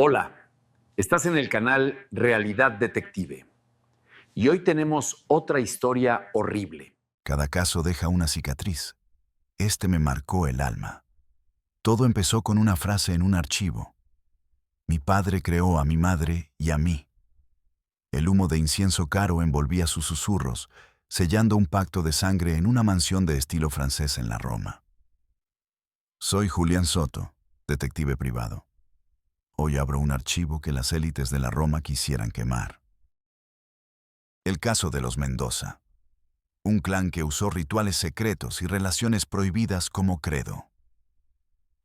Hola, estás en el canal Realidad Detective y hoy tenemos otra historia horrible. Cada caso deja una cicatriz. Este me marcó el alma. Todo empezó con una frase en un archivo. Mi padre creó a mi madre y a mí. El humo de incienso caro envolvía sus susurros, sellando un pacto de sangre en una mansión de estilo francés en la Roma. Soy Julián Soto, detective privado. Hoy abro un archivo que las élites de la Roma quisieran quemar. El caso de los Mendoza. Un clan que usó rituales secretos y relaciones prohibidas como credo.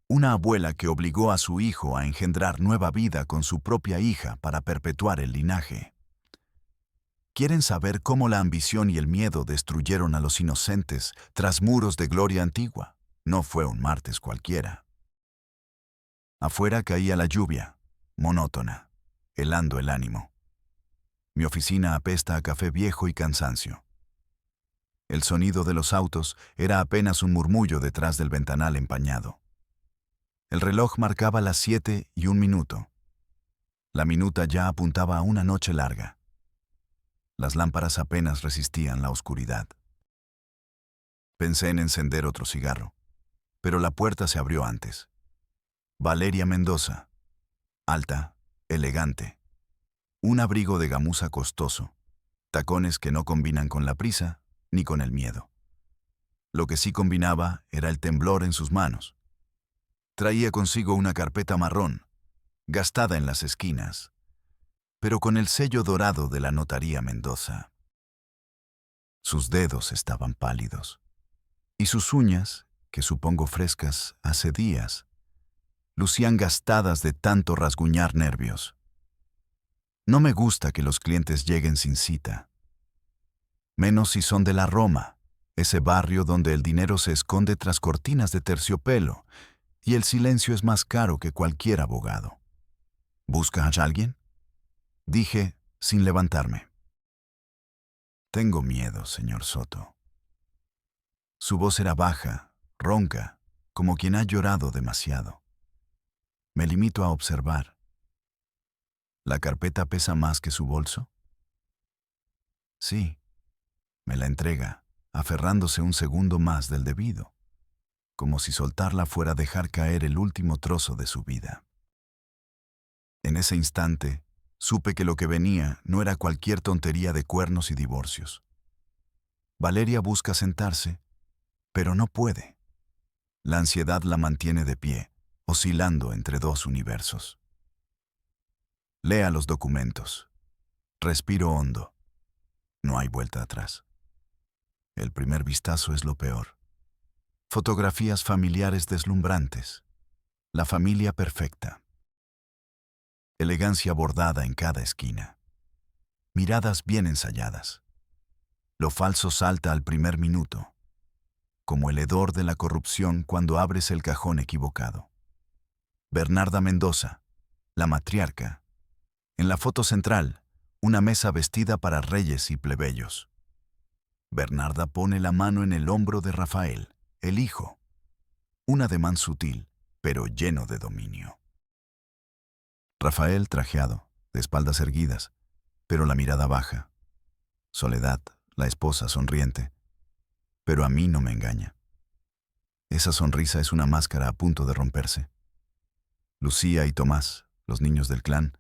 Una abuela que obligó a su hijo a engendrar nueva vida con su propia hija para perpetuar el linaje. ¿Quieren saber cómo la ambición y el miedo destruyeron a los inocentes tras muros de gloria antigua? No fue un martes cualquiera. Afuera caía la lluvia, monótona, helando el ánimo. Mi oficina apesta a café viejo y cansancio. El sonido de los autos era apenas un murmullo detrás del ventanal empañado. El reloj marcaba las 7:01. La minuta ya apuntaba a una noche larga. Las lámparas apenas resistían la oscuridad. Pensé en encender otro cigarro, pero la puerta se abrió antes. Valeria Mendoza, alta, elegante. Un abrigo de gamuza costoso, tacones que no combinan con la prisa ni con el miedo. Lo que sí combinaba era el temblor en sus manos. Traía consigo una carpeta marrón, gastada en las esquinas, pero con el sello dorado de la notaría Mendoza. Sus dedos estaban pálidos, y sus uñas, que supongo frescas hace días, lucían gastadas de tanto rasguñar nervios. No me gusta que los clientes lleguen sin cita, menos si son de la Roma, ese barrio donde el dinero se esconde tras cortinas de terciopelo y el silencio es más caro que cualquier abogado. ¿Busca a alguien?, dije, sin levantarme. Tengo miedo, señor Soto. Su voz era baja, ronca, como quien ha llorado demasiado. Me limito a observar. ¿La carpeta pesa más que su bolso? Sí. Me la entrega, aferrándose un segundo más del debido, como si soltarla fuera a dejar caer el último trozo de su vida. En ese instante, supe que lo que venía no era cualquier tontería de cuernos y divorcios. Valeria busca sentarse, pero no puede. La ansiedad la mantiene de pie, oscilando entre dos universos. Lea los documentos. Respiro hondo. No hay vuelta atrás. El primer vistazo es lo peor. Fotografías familiares deslumbrantes. La familia perfecta. Elegancia bordada en cada esquina. Miradas bien ensayadas. Lo falso salta al primer minuto, como el hedor de la corrupción cuando abres el cajón equivocado. Bernarda Mendoza, la matriarca. En la foto central, una mesa vestida para reyes y plebeyos. Bernarda pone la mano en el hombro de Rafael, el hijo. Un ademán sutil, pero lleno de dominio. Rafael trajeado, de espaldas erguidas, pero la mirada baja. Soledad, la esposa sonriente. Pero a mí no me engaña. Esa sonrisa es una máscara a punto de romperse. Lucía y Tomás, los niños del clan,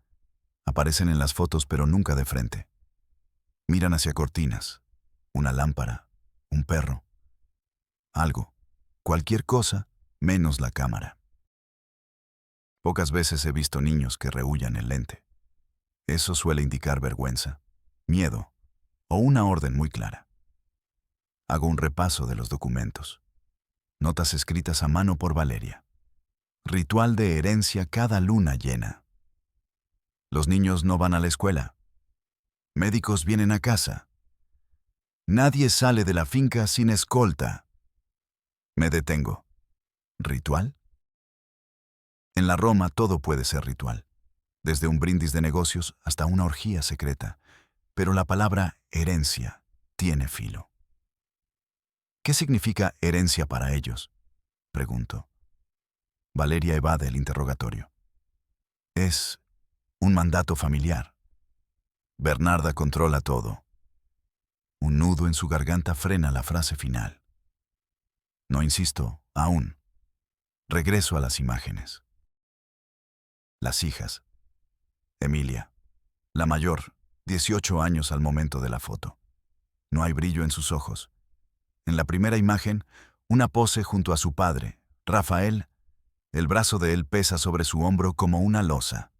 aparecen en las fotos pero nunca de frente. Miran hacia cortinas, una lámpara, un perro. Algo, cualquier cosa, menos la cámara. Pocas veces he visto niños que rehúyan el lente. Eso suele indicar vergüenza, miedo o una orden muy clara. Hago un repaso de los documentos. Notas escritas a mano por Valeria. Ritual de herencia cada luna llena. Los niños no van a la escuela. Médicos vienen a casa. Nadie sale de la finca sin escolta. Me detengo. ¿Ritual? En la Roma todo puede ser ritual, desde un brindis de negocios hasta una orgía secreta, pero la palabra herencia tiene filo. ¿Qué significa herencia para ellos?, pregunto. Valeria evade el interrogatorio. Es Un mandato familiar. Bernarda controla todo. Un nudo en su garganta frena la frase final. No insisto, aún. Regreso a las imágenes. Las hijas. Emilia, la mayor, 18 años al momento de la foto. No hay brillo en sus ojos. En la primera imagen, una pose junto a su padre, Rafael. El brazo de él pesa sobre su hombro como una losa.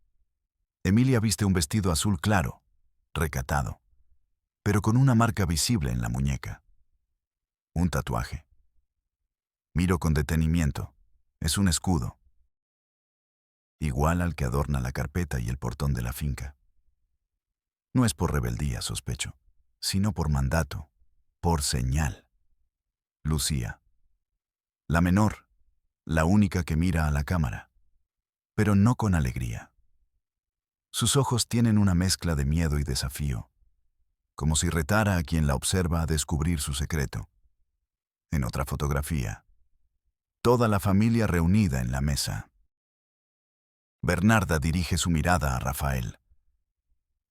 Emilia viste un vestido azul claro, recatado, pero con una marca visible en la muñeca. Un tatuaje. Miro con detenimiento. Es un escudo. Igual al que adorna la carpeta y el portón de la finca. No es por rebeldía, sospecho, sino por mandato, por señal. Lucía. La menor, la única que mira a la cámara, pero no con alegría. Sus ojos tienen una mezcla de miedo y desafío, como si retara a quien la observa a descubrir su secreto. En otra fotografía, toda la familia reunida en la mesa. Bernarda dirige su mirada a Rafael.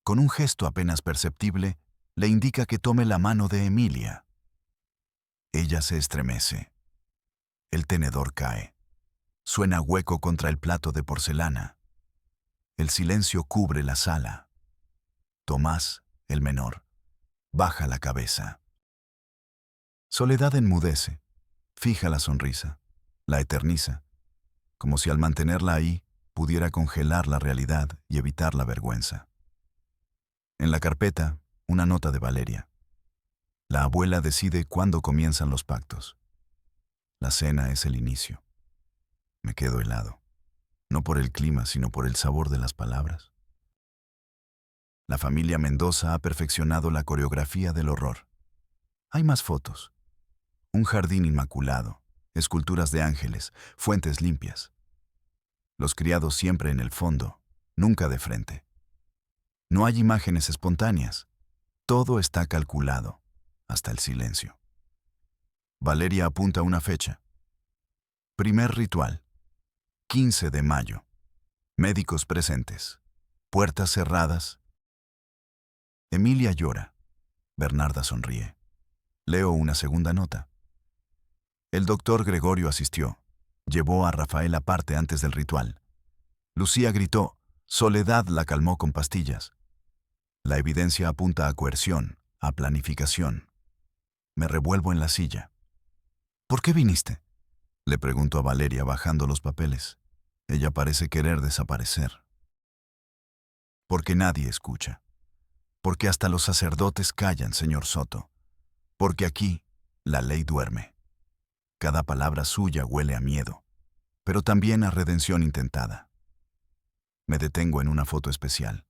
Con un gesto apenas perceptible, le indica que tome la mano de Emilia. Ella se estremece. El tenedor cae. Suena hueco contra el plato de porcelana. El silencio cubre la sala. Tomás, el menor, baja la cabeza. Soledad enmudece, fija la sonrisa, la eterniza, como si al mantenerla ahí pudiera congelar la realidad y evitar la vergüenza. En la carpeta, una nota de Valeria. La abuela decide cuándo comienzan los pactos. La cena es el inicio. Me quedo helado, no por el clima, sino por el sabor de las palabras. La familia Mendoza ha perfeccionado la coreografía del horror. Hay más fotos. Un jardín inmaculado, esculturas de ángeles, fuentes limpias. Los criados siempre en el fondo, nunca de frente. No hay imágenes espontáneas. Todo está calculado, hasta el silencio. Valeria apunta una fecha. Primer ritual. 15 de mayo. Médicos presentes. Puertas cerradas. Emilia llora. Bernarda sonríe. Leo una segunda nota. El doctor Gregorio asistió. Llevó a Rafael aparte antes del ritual. Lucía gritó. Soledad la calmó con pastillas. La evidencia apunta a coerción, a planificación. Me revuelvo en la silla. ¿Por qué viniste?, le pregunto a Valeria bajando los papeles. Ella parece querer desaparecer. Porque nadie escucha. Porque hasta los sacerdotes callan, señor Soto. Porque aquí la ley duerme. Cada palabra suya huele a miedo, pero también a redención intentada. Me detengo en una foto especial.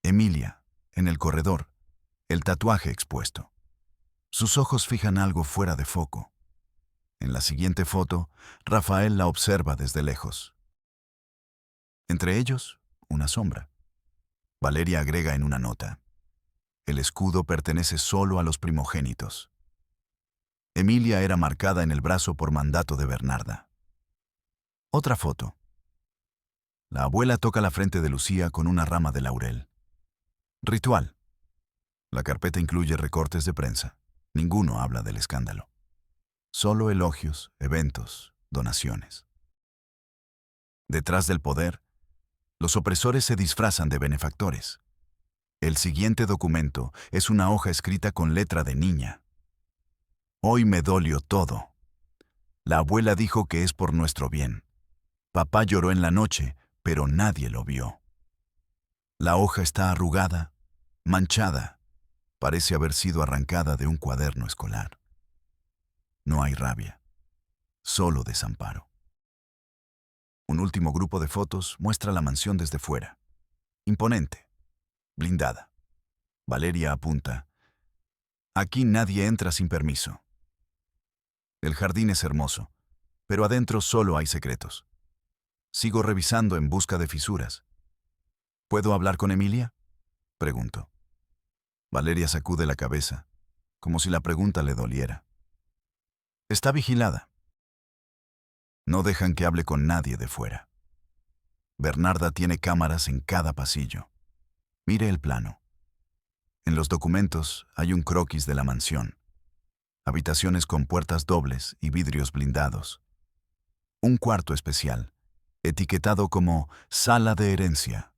Emilia, en el corredor, el tatuaje expuesto. Sus ojos fijan algo fuera de foco. En la siguiente foto, Rafael la observa desde lejos. Entre ellos, una sombra. Valeria agrega en una nota. El escudo pertenece solo a los primogénitos. Emilia era marcada en el brazo por mandato de Bernarda. Otra foto. La abuela toca la frente de Lucía con una rama de laurel. Ritual. La carpeta incluye recortes de prensa. Ninguno habla del escándalo. Solo elogios, eventos, donaciones. Detrás del poder, los opresores se disfrazan de benefactores. El siguiente documento es una hoja escrita con letra de niña. Hoy me dolió todo. La abuela dijo que es por nuestro bien. Papá lloró en la noche, pero nadie lo vio. La hoja está arrugada, manchada. Parece haber sido arrancada de un cuaderno escolar. No hay rabia, solo desamparo. Un último grupo de fotos muestra la mansión desde fuera. Imponente, blindada. Valeria apunta. Aquí nadie entra sin permiso. El jardín es hermoso, pero adentro solo hay secretos. Sigo revisando en busca de fisuras. ¿Puedo hablar con Emilia?, pregunto. Valeria sacude la cabeza, como si la pregunta le doliera. Está vigilada. No dejan que hable con nadie de fuera. Bernarda tiene cámaras en cada pasillo. Mire el plano. En los documentos hay un croquis de la mansión. Habitaciones con puertas dobles y vidrios blindados. Un cuarto especial, etiquetado como sala de herencia.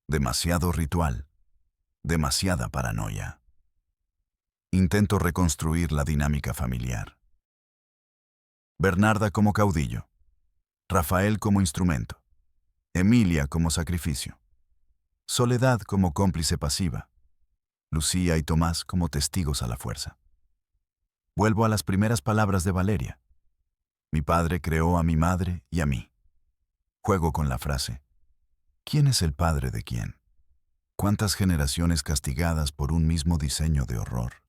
Demasiado ritual, demasiada paranoia. Intento reconstruir la dinámica familiar. Bernarda como caudillo, Rafael como instrumento, Emilia como sacrificio, Soledad como cómplice pasiva, Lucía y Tomás como testigos a la fuerza. Vuelvo a las primeras palabras de Valeria. Mi padre creó a mi madre y a mí. Juego con la frase. ¿Quién es el padre de quién? ¿Cuántas generaciones castigadas por un mismo diseño de horror?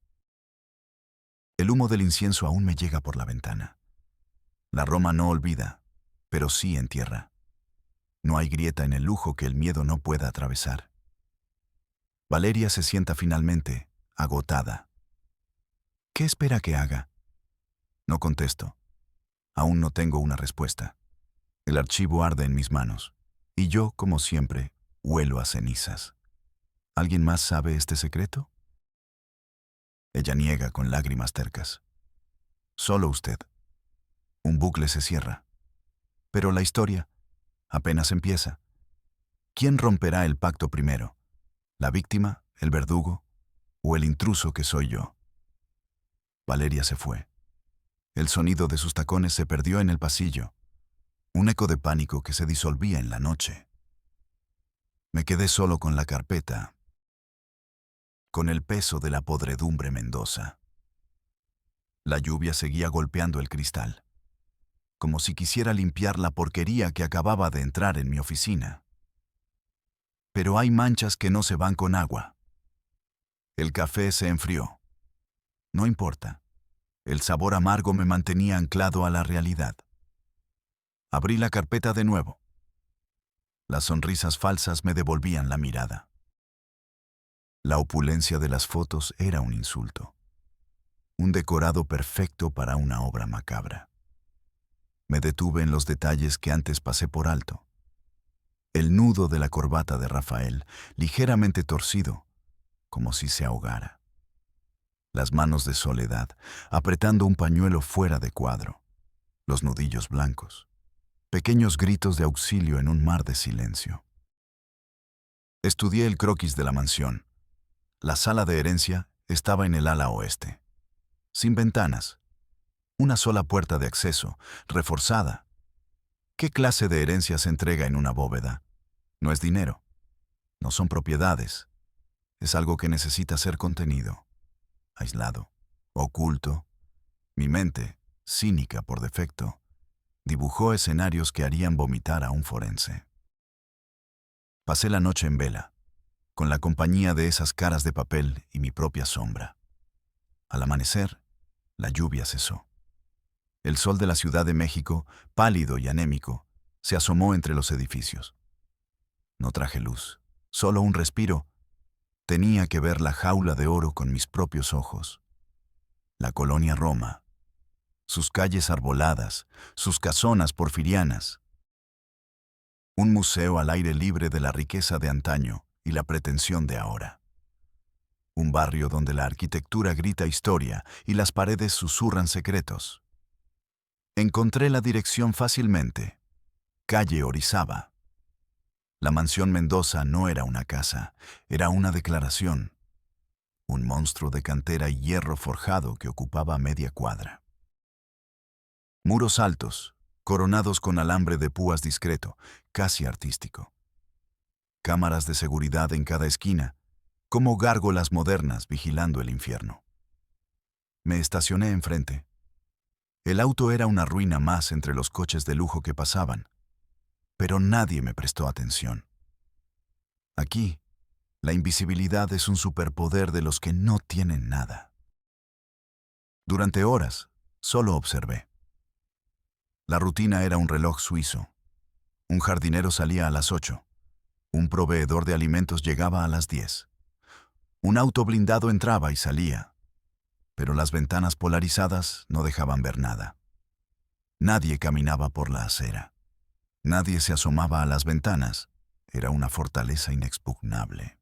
El humo del incienso aún me llega por la ventana. La Roma no olvida, pero sí entierra. No hay grieta en el lujo que el miedo no pueda atravesar. Valeria se sienta finalmente, agotada. ¿Qué espera que haga? No contesto. Aún no tengo una respuesta. El archivo arde en mis manos, y yo, como siempre, huelo a cenizas. ¿Alguien más sabe este secreto? Ella niega con lágrimas tercas. Solo usted. Un bucle se cierra. Pero la historia apenas empieza. ¿Quién romperá el pacto primero? ¿La víctima, el verdugo o el intruso que soy yo? Valeria se fue. El sonido de sus tacones se perdió en el pasillo, un eco de pánico que se disolvía en la noche. Me quedé solo con la carpeta, con el peso de la podredumbre Mendoza. La lluvia seguía golpeando el cristal, como si quisiera limpiar la porquería que acababa de entrar en mi oficina. Pero hay manchas que no se van con agua. El café se enfrió. No importa. El sabor amargo me mantenía anclado a la realidad. Abrí la carpeta de nuevo. Las sonrisas falsas me devolvían la mirada. La opulencia de las fotos era un insulto. Un decorado perfecto para una obra macabra. Me detuve en los detalles que antes pasé por alto. El nudo de la corbata de Rafael, ligeramente torcido, como si se ahogara. Las manos de Soledad, apretando un pañuelo fuera de cuadro. Los nudillos blancos. Pequeños gritos de auxilio en un mar de silencio. Estudié el croquis de la mansión. La sala de herencia estaba en el ala oeste. Sin ventanas. Una sola puerta de acceso, reforzada. ¿Qué clase de herencia se entrega en una bóveda? No es dinero. No son propiedades. Es algo que necesita ser contenido. Aislado, oculto. Mi mente, cínica por defecto, dibujó escenarios que harían vomitar a un forense. Pasé la noche en vela, con la compañía de esas caras de papel y mi propia sombra. Al amanecer, la lluvia cesó. El sol de la Ciudad de México, pálido y anémico, se asomó entre los edificios. No traje luz, solo un respiro. Tenía que ver la jaula de oro con mis propios ojos. La colonia Roma, sus calles arboladas, sus casonas porfirianas. Un museo al aire libre de la riqueza de antaño y la pretensión de ahora. Un barrio donde la arquitectura grita historia y las paredes susurran secretos. Encontré la dirección fácilmente. Calle Orizaba. La mansión Mendoza no era una casa, era una declaración. Un monstruo de cantera y hierro forjado que ocupaba media cuadra. Muros altos, coronados con alambre de púas discreto, casi artístico. Cámaras de seguridad en cada esquina, como gárgolas modernas vigilando el infierno. Me estacioné enfrente. El auto era una ruina más entre los coches de lujo que pasaban, pero nadie me prestó atención. Aquí, la invisibilidad es un superpoder de los que no tienen nada. Durante horas, solo observé. La rutina era un reloj suizo. Un jardinero salía a las 8. Un proveedor de alimentos llegaba a las 10. Un auto blindado entraba y salía, pero las ventanas polarizadas no dejaban ver nada. Nadie caminaba por la acera. Nadie se asomaba a las ventanas. Era una fortaleza inexpugnable.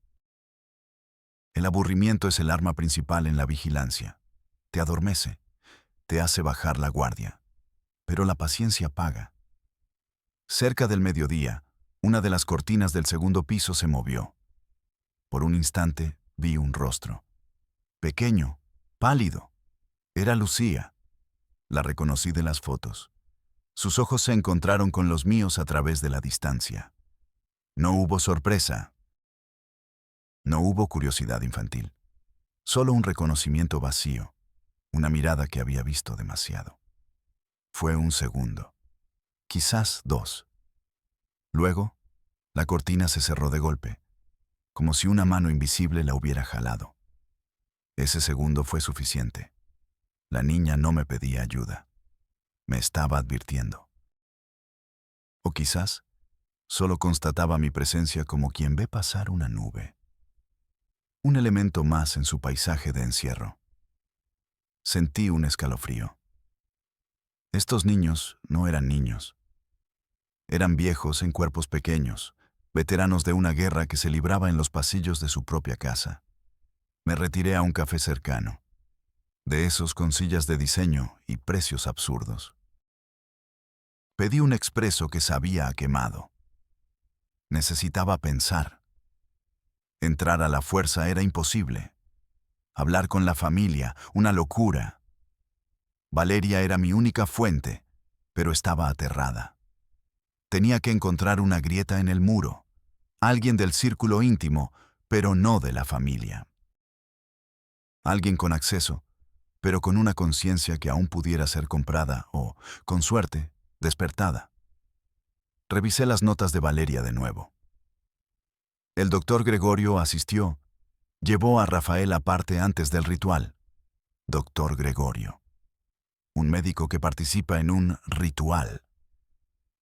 El aburrimiento es el arma principal en la vigilancia. Te adormece, te hace bajar la guardia. Pero la paciencia paga. Cerca del mediodía, una de las cortinas del segundo piso se movió. Por un instante vi un rostro. Pequeño, pálido. Era Lucía. La reconocí de las fotos. Sus ojos se encontraron con los míos a través de la distancia. No hubo sorpresa. No hubo curiosidad infantil. Solo un reconocimiento vacío. Una mirada que había visto demasiado. Fue un segundo. Quizás 2. Luego, la cortina se cerró de golpe, como si una mano invisible la hubiera jalado. Ese segundo fue suficiente. La niña no me pedía ayuda. Me estaba advirtiendo. O quizás, solo constataba mi presencia como quien ve pasar una nube. Un elemento más en su paisaje de encierro. Sentí un escalofrío. Estos niños no eran niños. Eran viejos en cuerpos pequeños, veteranos de una guerra que se libraba en los pasillos de su propia casa. Me retiré a un café cercano, de esos con sillas de diseño y precios absurdos. Pedí un expreso que sabía a quemado. Necesitaba pensar. Entrar a la fuerza era imposible. Hablar con la familia, una locura. Valeria era mi única fuente, pero estaba aterrada. Tenía que encontrar una grieta en el muro, alguien del círculo íntimo, pero no de la familia. Alguien con acceso, pero con una conciencia que aún pudiera ser comprada o, con suerte, despertada. Revisé las notas de Valeria de nuevo. El doctor Gregorio asistió. Llevó a Rafael aparte antes del ritual. Doctor Gregorio. Un médico que participa en un ritual.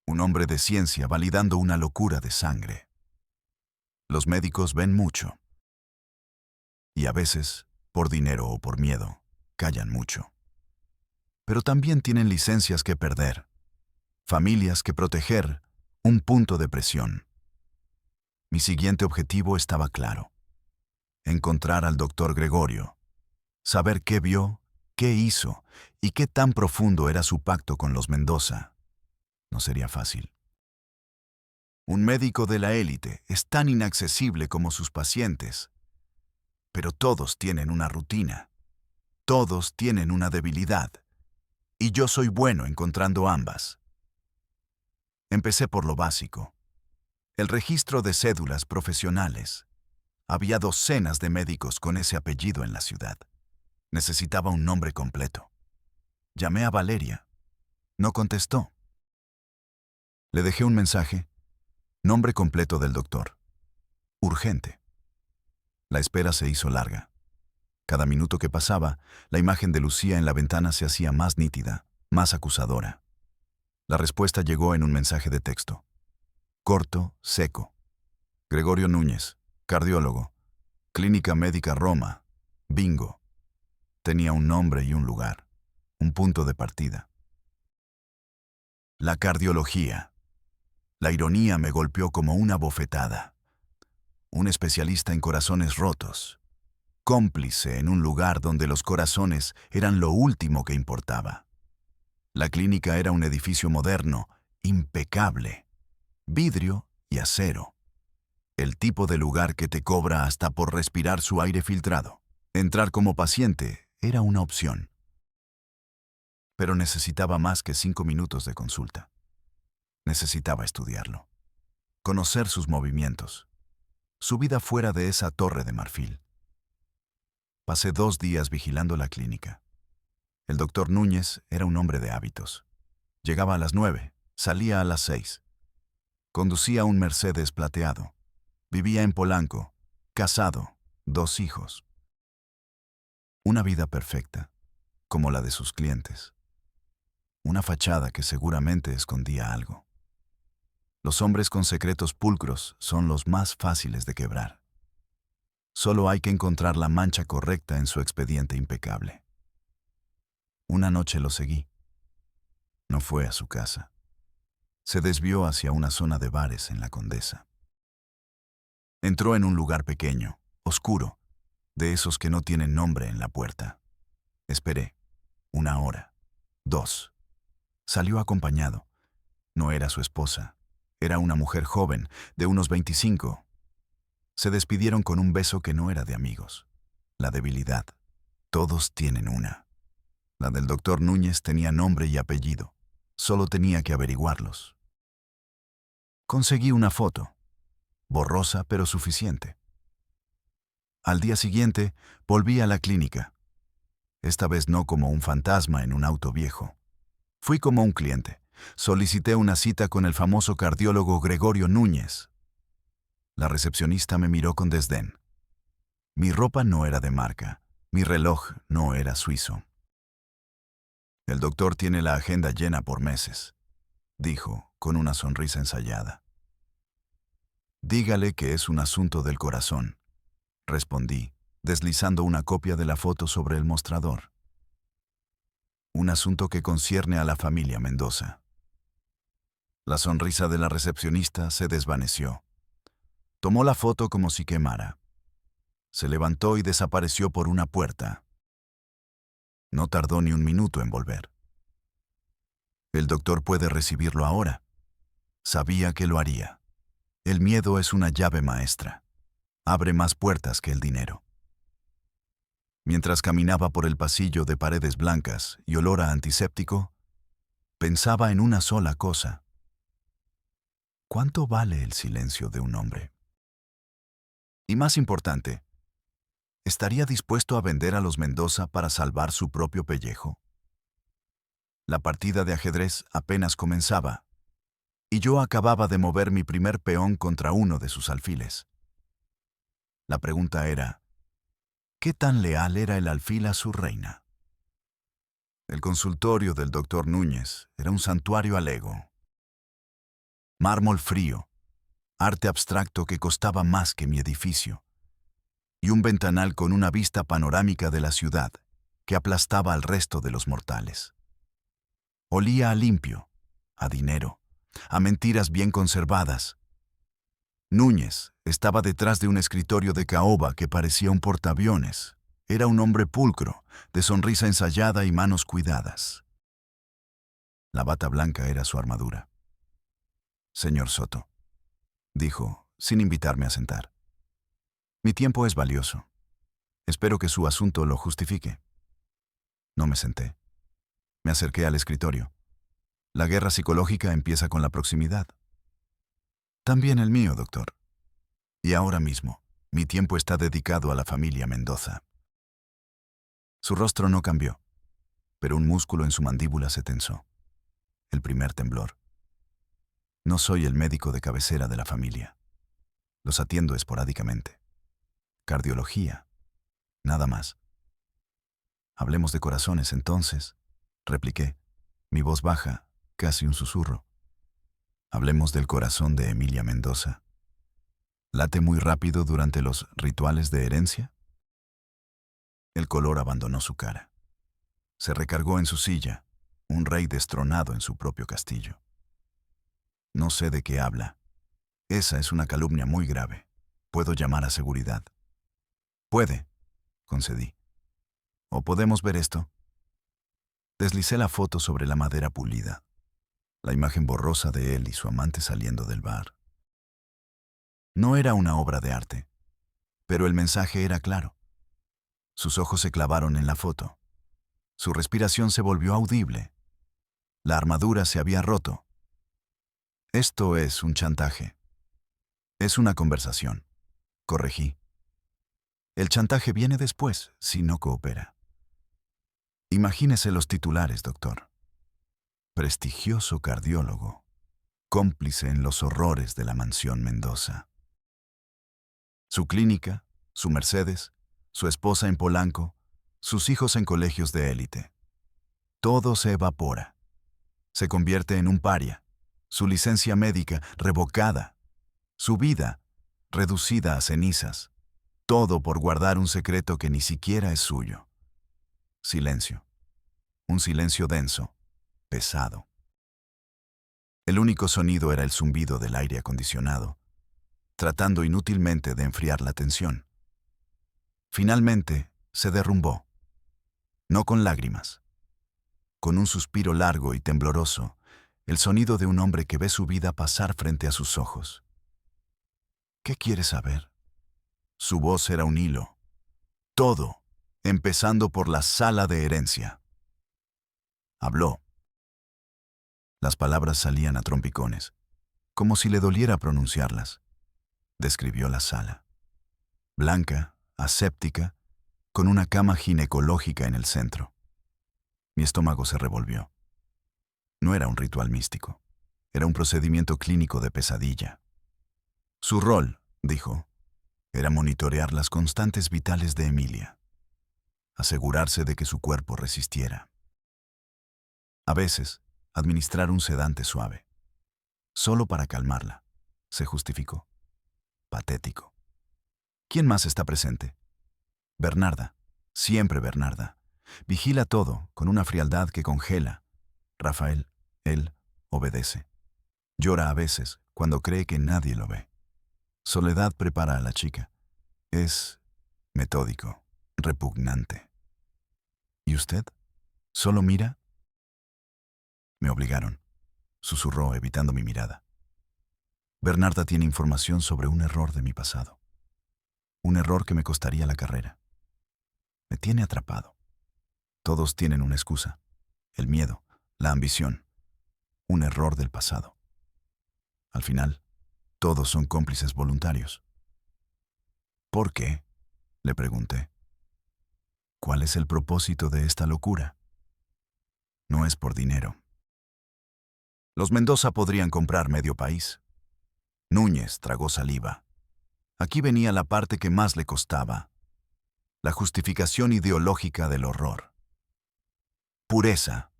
Un hombre de ciencia validando una locura de sangre. Los médicos ven mucho. Y a veces, por dinero o por miedo, callan mucho. Pero también tienen licencias que perder, familias que proteger, un punto de presión. Mi siguiente objetivo estaba claro. Encontrar al doctor Gregorio. Saber qué vio, qué hizo y qué tan profundo era su pacto con los Mendoza. No sería fácil. Un médico de la élite es tan inaccesible como sus pacientes. Pero todos tienen una rutina. Todos tienen una debilidad. Y yo soy bueno encontrando ambas. Empecé por lo básico. El registro de cédulas profesionales. Había docenas de médicos con ese apellido en la ciudad. Necesitaba un nombre completo. Llamé a Valeria. No contestó. Le dejé un mensaje. Nombre completo del doctor. Urgente. La espera se hizo larga. Cada minuto que pasaba, la imagen de Lucía en la ventana se hacía más nítida, más acusadora. La respuesta llegó en un mensaje de texto. Corto, seco. Gregorio Núñez, cardiólogo. Clínica Médica Roma. Bingo. Tenía un nombre y un lugar. Un punto de partida. La cardiología. La ironía me golpeó como una bofetada. Un especialista en corazones rotos. Cómplice en un lugar donde los corazones eran lo último que importaba. La clínica era un edificio moderno, impecable. Vidrio y acero. El tipo de lugar que te cobra hasta por respirar su aire filtrado. Entrar como paciente era una opción. Pero necesitaba más que 5 minutos de consulta. Necesitaba estudiarlo. Conocer sus movimientos. Su vida fuera de esa torre de marfil. Pasé 2 días vigilando la clínica. El doctor Núñez era un hombre de hábitos. Llegaba a las 9, salía a las 6. Conducía un Mercedes plateado. Vivía en Polanco, casado, 2 hijos. Una vida perfecta, como la de sus clientes. Una fachada que seguramente escondía algo. Los hombres con secretos pulcros son los más fáciles de quebrar. Solo hay que encontrar la mancha correcta en su expediente impecable. Una noche lo seguí. No fue a su casa. Se desvió hacia una zona de bares en la Condesa. Entró en un lugar pequeño, oscuro, de esos que no tienen nombre en la puerta. Esperé. 1 hora. 2. Salió acompañado. No era su esposa. Era una mujer joven, de unos 25. Se despidieron con un beso que no era de amigos. La debilidad. Todos tienen una. La del doctor Núñez tenía nombre y apellido. Solo tenía que averiguarlos. Conseguí una foto. Borrosa, pero suficiente. Al día siguiente, volví a la clínica. Esta vez no como un fantasma en un auto viejo. Fui como un cliente. Solicité una cita con el famoso cardiólogo Gregorio Núñez. La recepcionista me miró con desdén. Mi ropa no era de marca. Mi reloj no era suizo. El doctor tiene la agenda llena por meses, dijo, con una sonrisa ensayada. Dígale que es un asunto del corazón, respondí, deslizando una copia de la foto sobre el mostrador. Un asunto que concierne a la familia Mendoza. La sonrisa de la recepcionista se desvaneció. Tomó la foto como si quemara. Se levantó y desapareció por una puerta. No tardó ni un minuto en volver. El doctor puede recibirlo ahora. Sabía que lo haría. El miedo es una llave maestra. Abre más puertas que el dinero. Mientras caminaba por el pasillo de paredes blancas y olor a antiséptico, pensaba en una sola cosa. ¿Cuánto vale el silencio de un hombre? Y más importante, ¿estaría dispuesto a vender a los Mendoza para salvar su propio pellejo? La partida de ajedrez apenas comenzaba, y yo acababa de mover mi primer peón contra uno de sus alfiles. La pregunta era, ¿qué tan leal era el alfil a su reina? El consultorio del doctor Núñez era un santuario al ego. Mármol frío, arte abstracto que costaba más que mi edificio, y un ventanal con una vista panorámica de la ciudad que aplastaba al resto de los mortales. Olía a limpio, a dinero, a mentiras bien conservadas. Núñez estaba detrás de un escritorio de caoba que parecía un portaaviones. Era un hombre pulcro, de sonrisa ensayada y manos cuidadas. La bata blanca era su armadura. Señor Soto, dijo, sin invitarme a sentar. Mi tiempo es valioso. Espero que su asunto lo justifique. No me senté. Me acerqué al escritorio. La guerra psicológica empieza con la proximidad. También el mío, doctor. Y ahora mismo, mi tiempo está dedicado a la familia Mendoza. Su rostro no cambió, pero un músculo en su mandíbula se tensó. El primer temblor. No soy el médico de cabecera de la familia. Los atiendo esporádicamente. Cardiología. Nada más. Hablemos de corazones entonces, repliqué, mi voz baja, casi un susurro. Hablemos del corazón de Emilia Mendoza. ¿Late muy rápido durante los rituales de herencia? El color abandonó su cara. Se recargó en su silla, un rey destronado en su propio castillo. No sé de qué habla. Esa es una calumnia muy grave. Puedo llamar a seguridad. Puede, concedí. ¿O podemos ver esto? Deslicé la foto sobre la madera pulida. La imagen borrosa de él y su amante saliendo del bar. No era una obra de arte, pero el mensaje era claro. Sus ojos se clavaron en la foto. Su respiración se volvió audible. La armadura se había roto. Esto es un chantaje. Es una conversación, corregí. El chantaje viene después, si no coopera. Imagínese los titulares, doctor. Prestigioso cardiólogo, cómplice en los horrores de la mansión Mendoza. Su clínica, su Mercedes, su esposa en Polanco, sus hijos en colegios de élite. Todo se evapora. Se convierte en un paria. Su licencia médica revocada. Su vida reducida a cenizas. Todo por guardar un secreto que ni siquiera es suyo. Silencio. Un silencio denso, pesado. El único sonido era el zumbido del aire acondicionado, tratando inútilmente de enfriar la tensión. Finalmente, se derrumbó. No con lágrimas. Con un suspiro largo y tembloroso, el sonido de un hombre que ve su vida pasar frente a sus ojos. ¿Qué quiere saber? Su voz era un hilo. Todo, empezando por la sala de herencia. Habló. Las palabras salían a trompicones, como si le doliera pronunciarlas. Describió la sala. Blanca, aséptica, con una cama ginecológica en el centro. Mi estómago se revolvió. No era un ritual místico. Era un procedimiento clínico de pesadilla. Su rol, dijo, era monitorear las constantes vitales de Emilia. Asegurarse de que su cuerpo resistiera. A veces, administrar un sedante suave. Solo para calmarla, se justificó. Patético. ¿Quién más está presente? Bernarda. Siempre Bernarda. Vigila todo con una frialdad que congela. Rafael, él, obedece. Llora a veces cuando cree que nadie lo ve. Soledad prepara a la chica. Es metódico, repugnante. ¿Y usted? ¿Solo mira? Me obligaron, susurró evitando mi mirada. Bernarda tiene información sobre un error de mi pasado. Un error que me costaría la carrera. Me tiene atrapado. Todos tienen una excusa. El miedo, la ambición. Un error del pasado. Al final, todos son cómplices voluntarios. ¿Por qué?, le pregunté. ¿Cuál es el propósito de esta locura? No es por dinero. Los Mendoza podrían comprar medio país. Núñez tragó saliva. Aquí venía la parte que más le costaba. La justificación ideológica del horror. Pureza.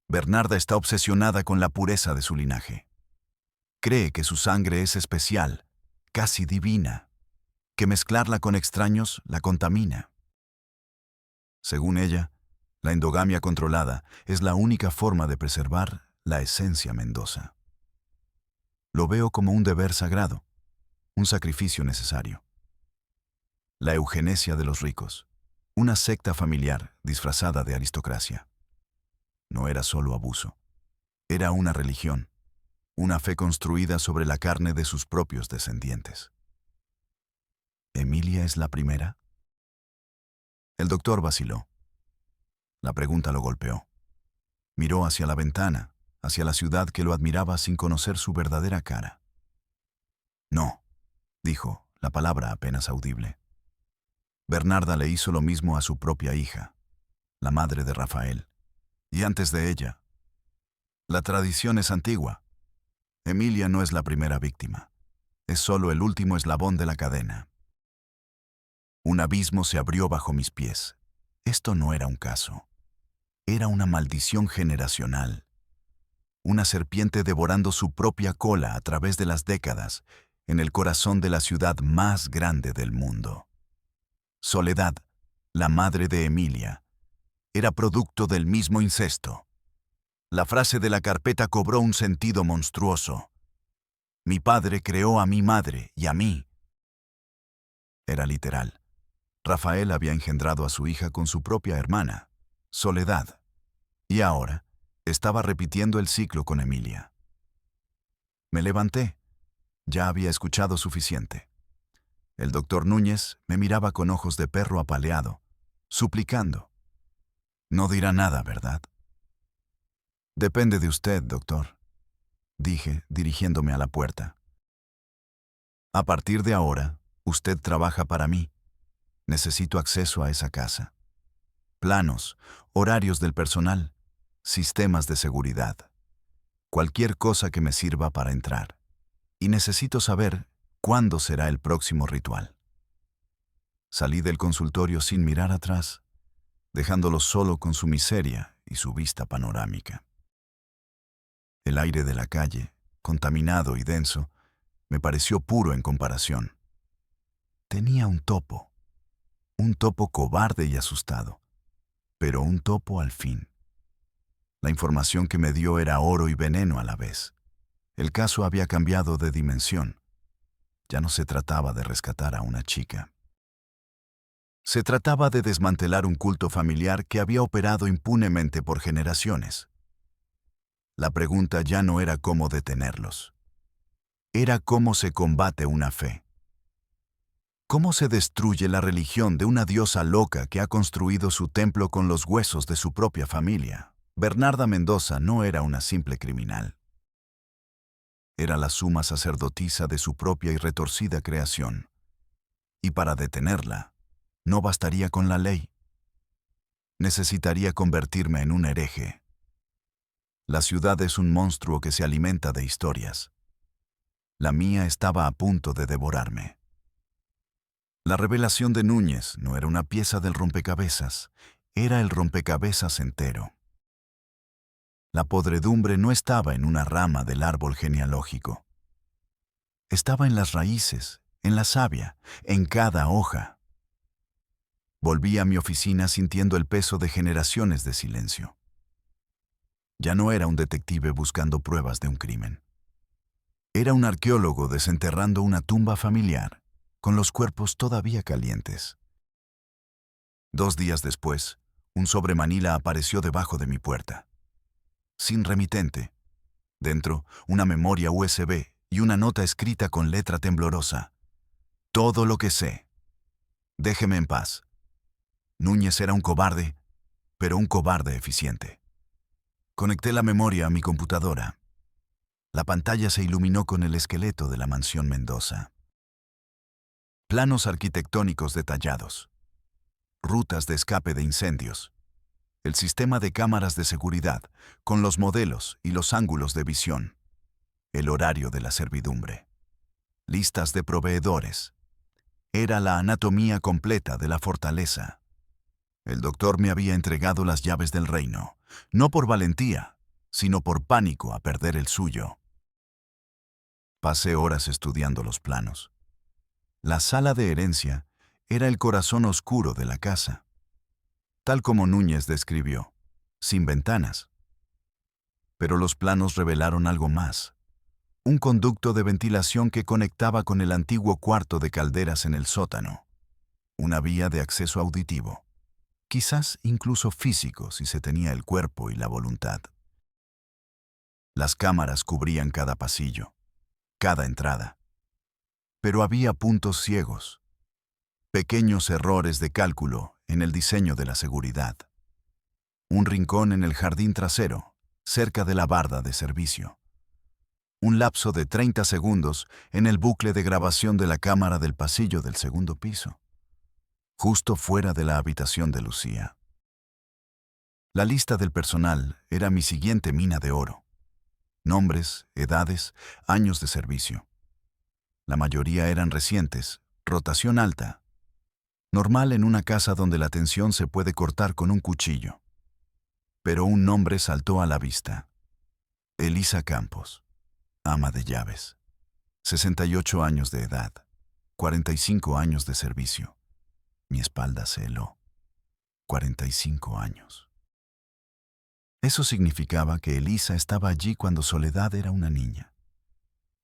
Bernarda está obsesionada con la pureza de su linaje. Cree que su sangre es especial, casi divina, que mezclarla con extraños la contamina. Según ella, la endogamia controlada es la única forma de preservar la esencia Mendoza. Lo veo como un deber sagrado, un sacrificio necesario. La eugenesia de los ricos, una secta familiar disfrazada de aristocracia. No era solo abuso, era una religión, una fe construida sobre la carne de sus propios descendientes. ¿Emilia es la primera? El doctor vaciló. La pregunta lo golpeó. Miró hacia la ventana, hacia la ciudad que lo admiraba sin conocer su verdadera cara. No, dijo, la palabra apenas audible. Bernarda le hizo lo mismo a su propia hija, la madre de Rafael, y antes de ella. La tradición es antigua. Emilia no es la primera víctima. Es solo el último eslabón de la cadena. Un abismo se abrió bajo mis pies. Esto no era un caso. Era una maldición generacional. Una serpiente devorando su propia cola a través de las décadas en el corazón de la ciudad más grande del mundo. Soledad, la madre de Emilia, era producto del mismo incesto. La frase de la carpeta cobró un sentido monstruoso. Mi padre creó a mi madre y a mí. Era literal. Rafael había engendrado a su hija con su propia hermana, Soledad, y ahora estaba repitiendo el ciclo con Emilia. Me levanté. Ya había escuchado suficiente. El doctor Núñez me miraba con ojos de perro apaleado, suplicando. No dirá nada, ¿verdad? Depende de usted, doctor, dije, dirigiéndome a la puerta. A partir de ahora, usted trabaja para mí. Necesito acceso a esa casa. Planos, horarios del personal, sistemas de seguridad. Cualquier cosa que me sirva para entrar. Y necesito saber cuándo será el próximo ritual. Salí del consultorio sin mirar atrás, dejándolo solo con su miseria y su vista panorámica. El aire de la calle, contaminado y denso, me pareció puro en comparación. Tenía un topo cobarde y asustado, pero un topo al fin. La información que me dio era oro y veneno a la vez. El caso había cambiado de dimensión. Ya no se trataba de rescatar a una chica. Se trataba de desmantelar un culto familiar que había operado impunemente por generaciones. La pregunta ya no era cómo detenerlos. Era cómo se combate una fe. ¿Cómo se destruye la religión de una diosa loca que ha construido su templo con los huesos de su propia familia? Bernarda Mendoza no era una simple criminal. Era la suma sacerdotisa de su propia y retorcida creación. Y para detenerla, no bastaría con la ley. Necesitaría convertirme en un hereje. La ciudad es un monstruo que se alimenta de historias. La mía estaba a punto de devorarme. La revelación de Núñez no era una pieza del rompecabezas, era el rompecabezas entero. La podredumbre no estaba en una rama del árbol genealógico. Estaba en las raíces, en la savia, en cada hoja. Volví a mi oficina sintiendo el peso de generaciones de silencio. Ya no era un detective buscando pruebas de un crimen. Era un arqueólogo desenterrando una tumba familiar, con los cuerpos todavía calientes. 2 días después, un sobre Manila apareció debajo de mi puerta. Sin remitente. Dentro, una memoria USB y una nota escrita con letra temblorosa. Todo lo que sé. Déjeme en paz. Núñez era un cobarde, pero un cobarde eficiente. Conecté la memoria a mi computadora. La pantalla se iluminó con el esqueleto de la mansión Mendoza. Planos arquitectónicos detallados. Rutas de escape de incendios. El sistema de cámaras de seguridad, con los modelos y los ángulos de visión. El horario de la servidumbre. Listas de proveedores. Era la anatomía completa de la fortaleza. El doctor me había entregado las llaves del reino, no por valentía, sino por pánico a perder el suyo. Pasé horas estudiando los planos. La sala de herencia era el corazón oscuro de la casa, tal como Núñez describió, sin ventanas. Pero los planos revelaron algo más. Un conducto de ventilación que conectaba con el antiguo cuarto de calderas en el sótano. Una vía de acceso auditivo. Quizás incluso físico si se tenía el cuerpo y la voluntad. Las cámaras cubrían cada pasillo, cada entrada. Pero había puntos ciegos, pequeños errores de cálculo en el diseño de la seguridad. Un rincón en el jardín trasero, cerca de la barda de servicio. Un lapso de 30 segundos en el bucle de grabación de la cámara del pasillo del segundo piso, justo fuera de la habitación de Lucía. La lista del personal era mi siguiente mina de oro. Nombres, edades, años de servicio. La mayoría eran recientes, rotación alta. Normal en una casa donde la tensión se puede cortar con un cuchillo. Pero un nombre saltó a la vista. Elisa Campos, ama de llaves. 68 años de edad, 45 años de servicio. Mi espalda se heló. 45 años. Eso significaba que Elisa estaba allí cuando Soledad era una niña.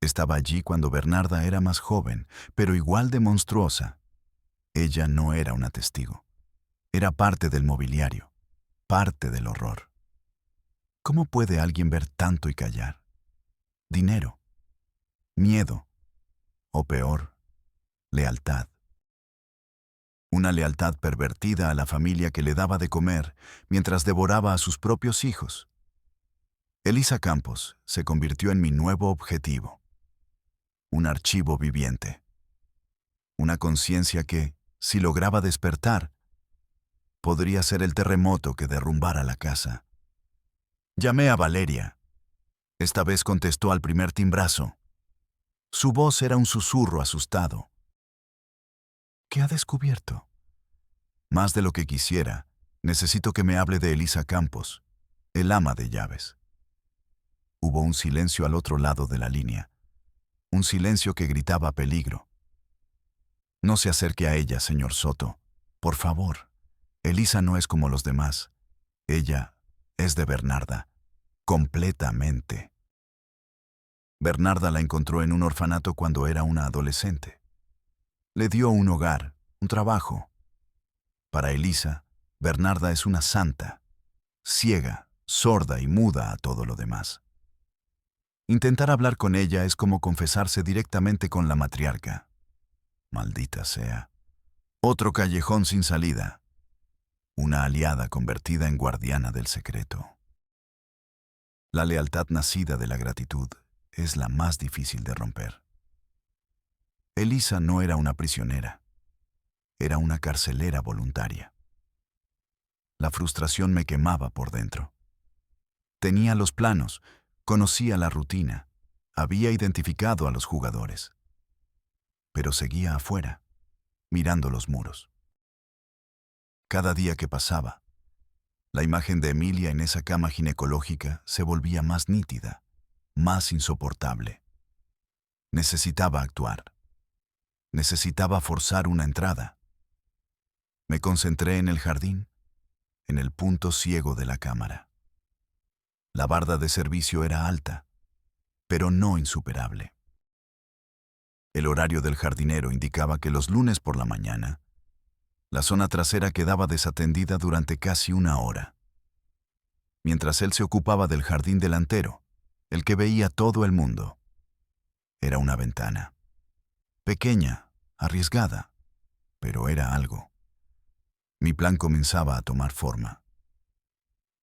Estaba allí cuando Bernarda era más joven, pero igual de monstruosa. Ella no era una testigo. Era parte del mobiliario, parte del horror. ¿Cómo puede alguien ver tanto y callar? Dinero, miedo, o peor, lealtad. Una lealtad pervertida a la familia que le daba de comer mientras devoraba a sus propios hijos. Elisa Campos se convirtió en mi nuevo objetivo. Un archivo viviente. Una conciencia que, si lograba despertar, podría ser el terremoto que derrumbara la casa. Llamé a Valeria. Esta vez contestó al primer timbrazo. Su voz era un susurro asustado. ¿Qué ha descubierto? Más de lo que quisiera, necesito que me hable de Elisa Campos, el ama de llaves. Hubo un silencio al otro lado de la línea. Un silencio que gritaba peligro. No se acerque a ella, señor Soto. Por favor. Elisa no es como los demás. Ella es de Bernarda, completamente. Bernarda la encontró en un orfanato cuando era una adolescente. Le dio un hogar, un trabajo. Para Elisa, Bernarda es una santa, ciega, sorda y muda a todo lo demás. Intentar hablar con ella es como confesarse directamente con la matriarca. Maldita sea. Otro callejón sin salida. Una aliada convertida en guardiana del secreto. La lealtad nacida de la gratitud es la más difícil de romper. Elisa no era una prisionera. Era una carcelera voluntaria. La frustración me quemaba por dentro. Tenía los planos, conocía la rutina, había identificado a los jugadores. Pero seguía afuera, mirando los muros. Cada día que pasaba, la imagen de Emilia en esa cama ginecológica se volvía más nítida, más insoportable. Necesitaba actuar. Necesitaba forzar una entrada. Me concentré en el jardín, en el punto ciego de la cámara. La barda de servicio era alta, pero no insuperable. El horario del jardinero indicaba que los lunes por la mañana, la zona trasera quedaba desatendida durante casi una hora. Mientras él se ocupaba del jardín delantero, el que veía todo el mundo. Era una ventana. Pequeña, arriesgada, pero era algo. Mi plan comenzaba a tomar forma.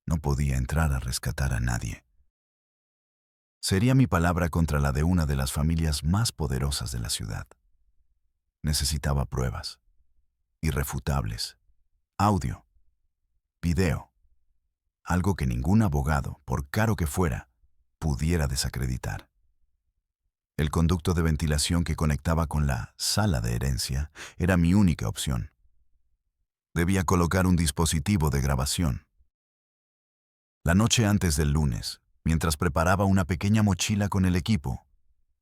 No podía entrar a rescatar a nadie. Sería mi palabra contra la de una de las familias más poderosas de la ciudad. Necesitaba pruebas. Irrefutables. Audio. Video. Algo que ningún abogado, por caro que fuera, pudiera desacreditar. El conducto de ventilación que conectaba con la sala de herencia era mi única opción. Debía colocar un dispositivo de grabación. La noche antes del lunes, mientras preparaba una pequeña mochila con el equipo,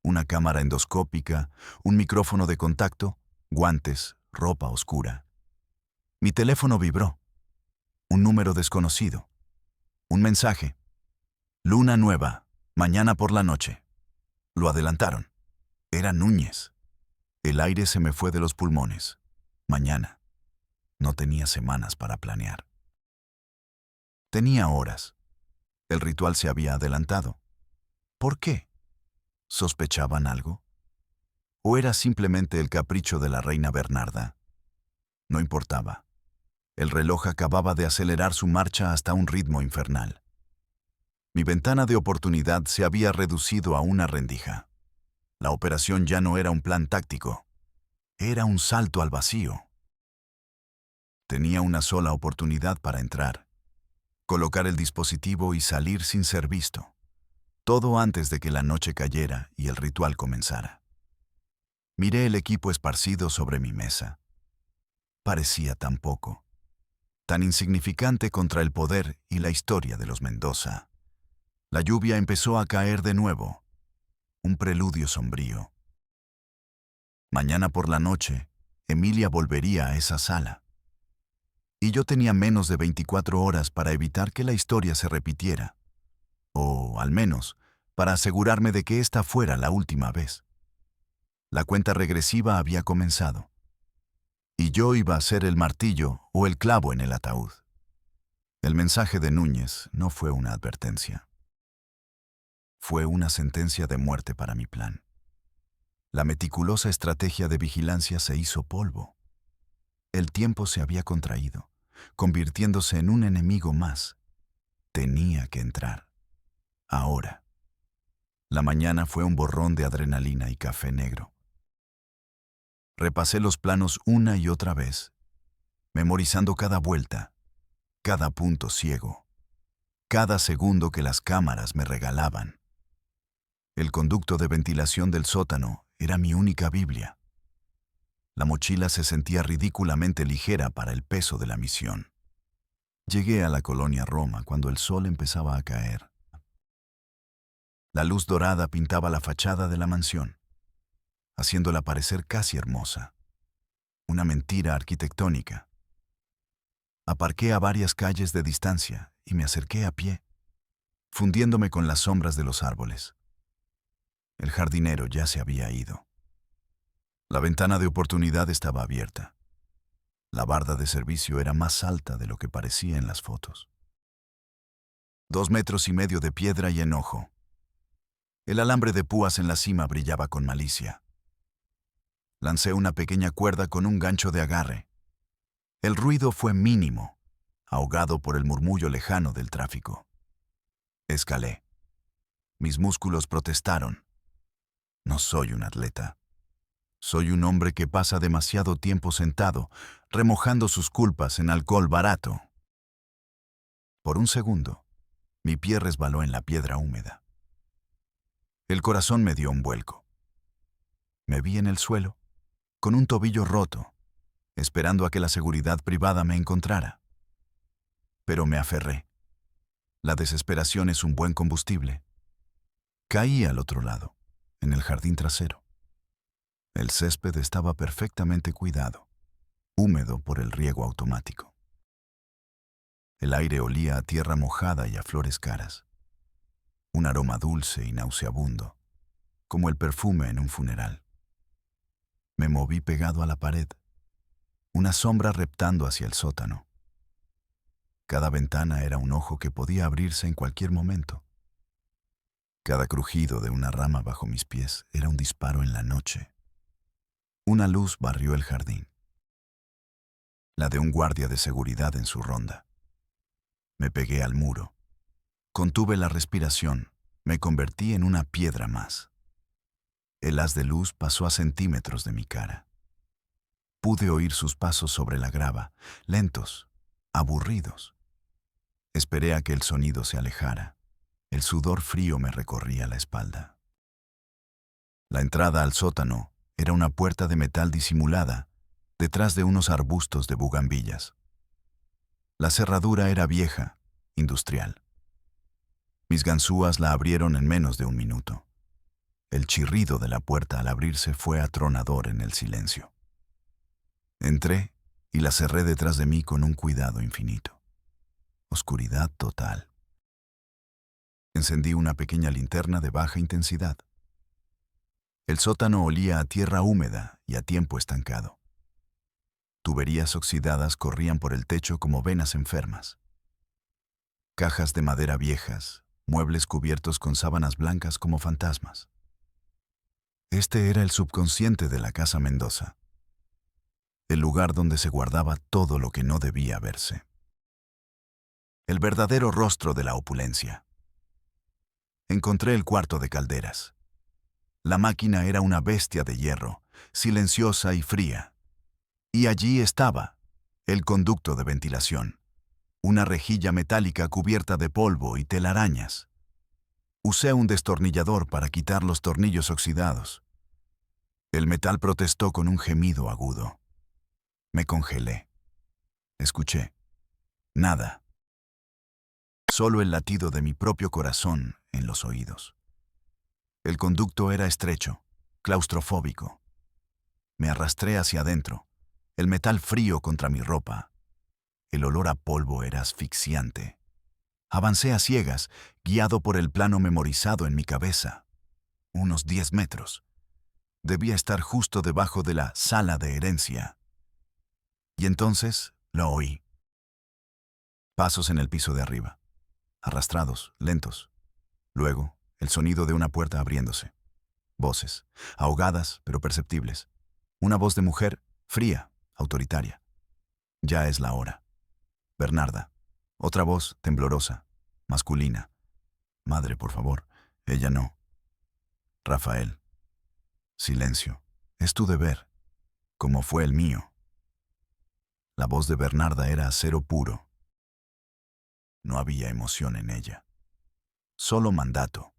una cámara endoscópica, un micrófono de contacto, guantes, ropa oscura. Mi teléfono vibró. Un número desconocido. Un mensaje. Luna nueva, mañana por la noche. Lo adelantaron. Era Núñez. El aire se me fue de los pulmones. Mañana. No tenía semanas para planear. Tenía horas. El ritual se había adelantado. ¿Por qué? ¿Sospechaban algo? ¿O era simplemente el capricho de la reina Bernarda? No importaba. El reloj acababa de acelerar su marcha hasta un ritmo infernal. Mi ventana de oportunidad se había reducido a una rendija. La operación ya no era un plan táctico. Era un salto al vacío. Tenía una sola oportunidad para entrar, colocar el dispositivo y salir sin ser visto. Todo antes de que la noche cayera y el ritual comenzara. Miré el equipo esparcido sobre mi mesa. Parecía tan poco, tan insignificante contra el poder y la historia de los Mendoza. La lluvia empezó a caer de nuevo, un preludio sombrío. Mañana por la noche, Emilia volvería a esa sala. Y yo tenía menos de 24 horas para evitar que la historia se repitiera. O, al menos, para asegurarme de que esta fuera la última vez. La cuenta regresiva había comenzado. Y yo iba a ser el martillo o el clavo en el ataúd. El mensaje de Núñez no fue una advertencia. Fue una sentencia de muerte para mi plan. La meticulosa estrategia de vigilancia se hizo polvo. El tiempo se había contraído, convirtiéndose en un enemigo más. Tenía que entrar. Ahora. La mañana fue un borrón de adrenalina y café negro. Repasé los planos una y otra vez, memorizando cada vuelta, cada punto ciego, cada segundo que las cámaras me regalaban. El conducto de ventilación del sótano era mi única Biblia. La mochila se sentía ridículamente ligera para el peso de la misión. Llegué a la colonia Roma cuando el sol empezaba a caer. La luz dorada pintaba la fachada de la mansión, haciéndola parecer casi hermosa. Una mentira arquitectónica. Aparqué a varias calles de distancia y me acerqué a pie, fundiéndome con las sombras de los árboles. El jardinero ya se había ido. La ventana de oportunidad estaba abierta. La barda de servicio era más alta de lo que parecía en las fotos. 2,5 metros de piedra y enojo. El alambre de púas en la cima brillaba con malicia. Lancé una pequeña cuerda con un gancho de agarre. El ruido fue mínimo, ahogado por el murmullo lejano del tráfico. Escalé. Mis músculos protestaron. No soy un atleta. Soy un hombre que pasa demasiado tiempo sentado, remojando sus culpas en alcohol barato. Por un segundo, mi pie resbaló en la piedra húmeda. El corazón me dio un vuelco. Me vi en el suelo, con un tobillo roto, esperando a que la seguridad privada me encontrara. Pero me aferré. La desesperación es un buen combustible. Caí al otro lado, en el jardín trasero. El césped estaba perfectamente cuidado, húmedo por el riego automático. El aire olía a tierra mojada y a flores caras. Un aroma dulce y nauseabundo, como el perfume en un funeral. Me moví pegado a la pared, una sombra reptando hacia el sótano. Cada ventana era un ojo que podía abrirse en cualquier momento. Cada crujido de una rama bajo mis pies era un disparo en la noche. Una luz barrió el jardín. La de un guardia de seguridad en su ronda. Me pegué al muro. Contuve la respiración. Me convertí en una piedra más. El haz de luz pasó a centímetros de mi cara. Pude oír sus pasos sobre la grava, lentos, aburridos. Esperé a que el sonido se alejara. El sudor frío me recorría la espalda. La entrada al sótano era una puerta de metal disimulada, detrás de unos arbustos de bugambillas. La cerradura era vieja, industrial. Mis ganzúas la abrieron en menos de un minuto. El chirrido de la puerta al abrirse fue atronador en el silencio. Entré y la cerré detrás de mí con un cuidado infinito. Oscuridad total. Encendí una pequeña linterna de baja intensidad. El sótano olía a tierra húmeda y a tiempo estancado. Tuberías oxidadas corrían por el techo como venas enfermas. Cajas de madera viejas, muebles cubiertos con sábanas blancas como fantasmas. Este era el subconsciente de la Casa Mendoza, el lugar donde se guardaba todo lo que no debía verse. El verdadero rostro de la opulencia. Encontré el cuarto de calderas. La máquina era una bestia de hierro, silenciosa y fría. Y allí estaba, el conducto de ventilación, una rejilla metálica cubierta de polvo y telarañas. Usé un destornillador para quitar los tornillos oxidados. El metal protestó con un gemido agudo. Me congelé. Escuché. Nada. Solo el latido de mi propio corazón en los oídos. El conducto era estrecho, claustrofóbico. Me arrastré hacia adentro, el metal frío contra mi ropa. El olor a polvo era asfixiante. Avancé a ciegas, guiado por el plano memorizado en mi cabeza. Unos 10 metros. Debía estar justo debajo de la sala de herencia. Y entonces lo oí. Pasos en el piso de arriba. Arrastrados, lentos. Luego, el sonido de una puerta abriéndose. Voces, ahogadas pero perceptibles. Una voz de mujer, fría, autoritaria. Ya es la hora. Bernarda. Otra voz, temblorosa, masculina. Madre, por favor. Ella no. Rafael. Silencio. Es tu deber, como fue el mío. La voz de Bernarda era acero puro. No había emoción en ella. Solo mandato.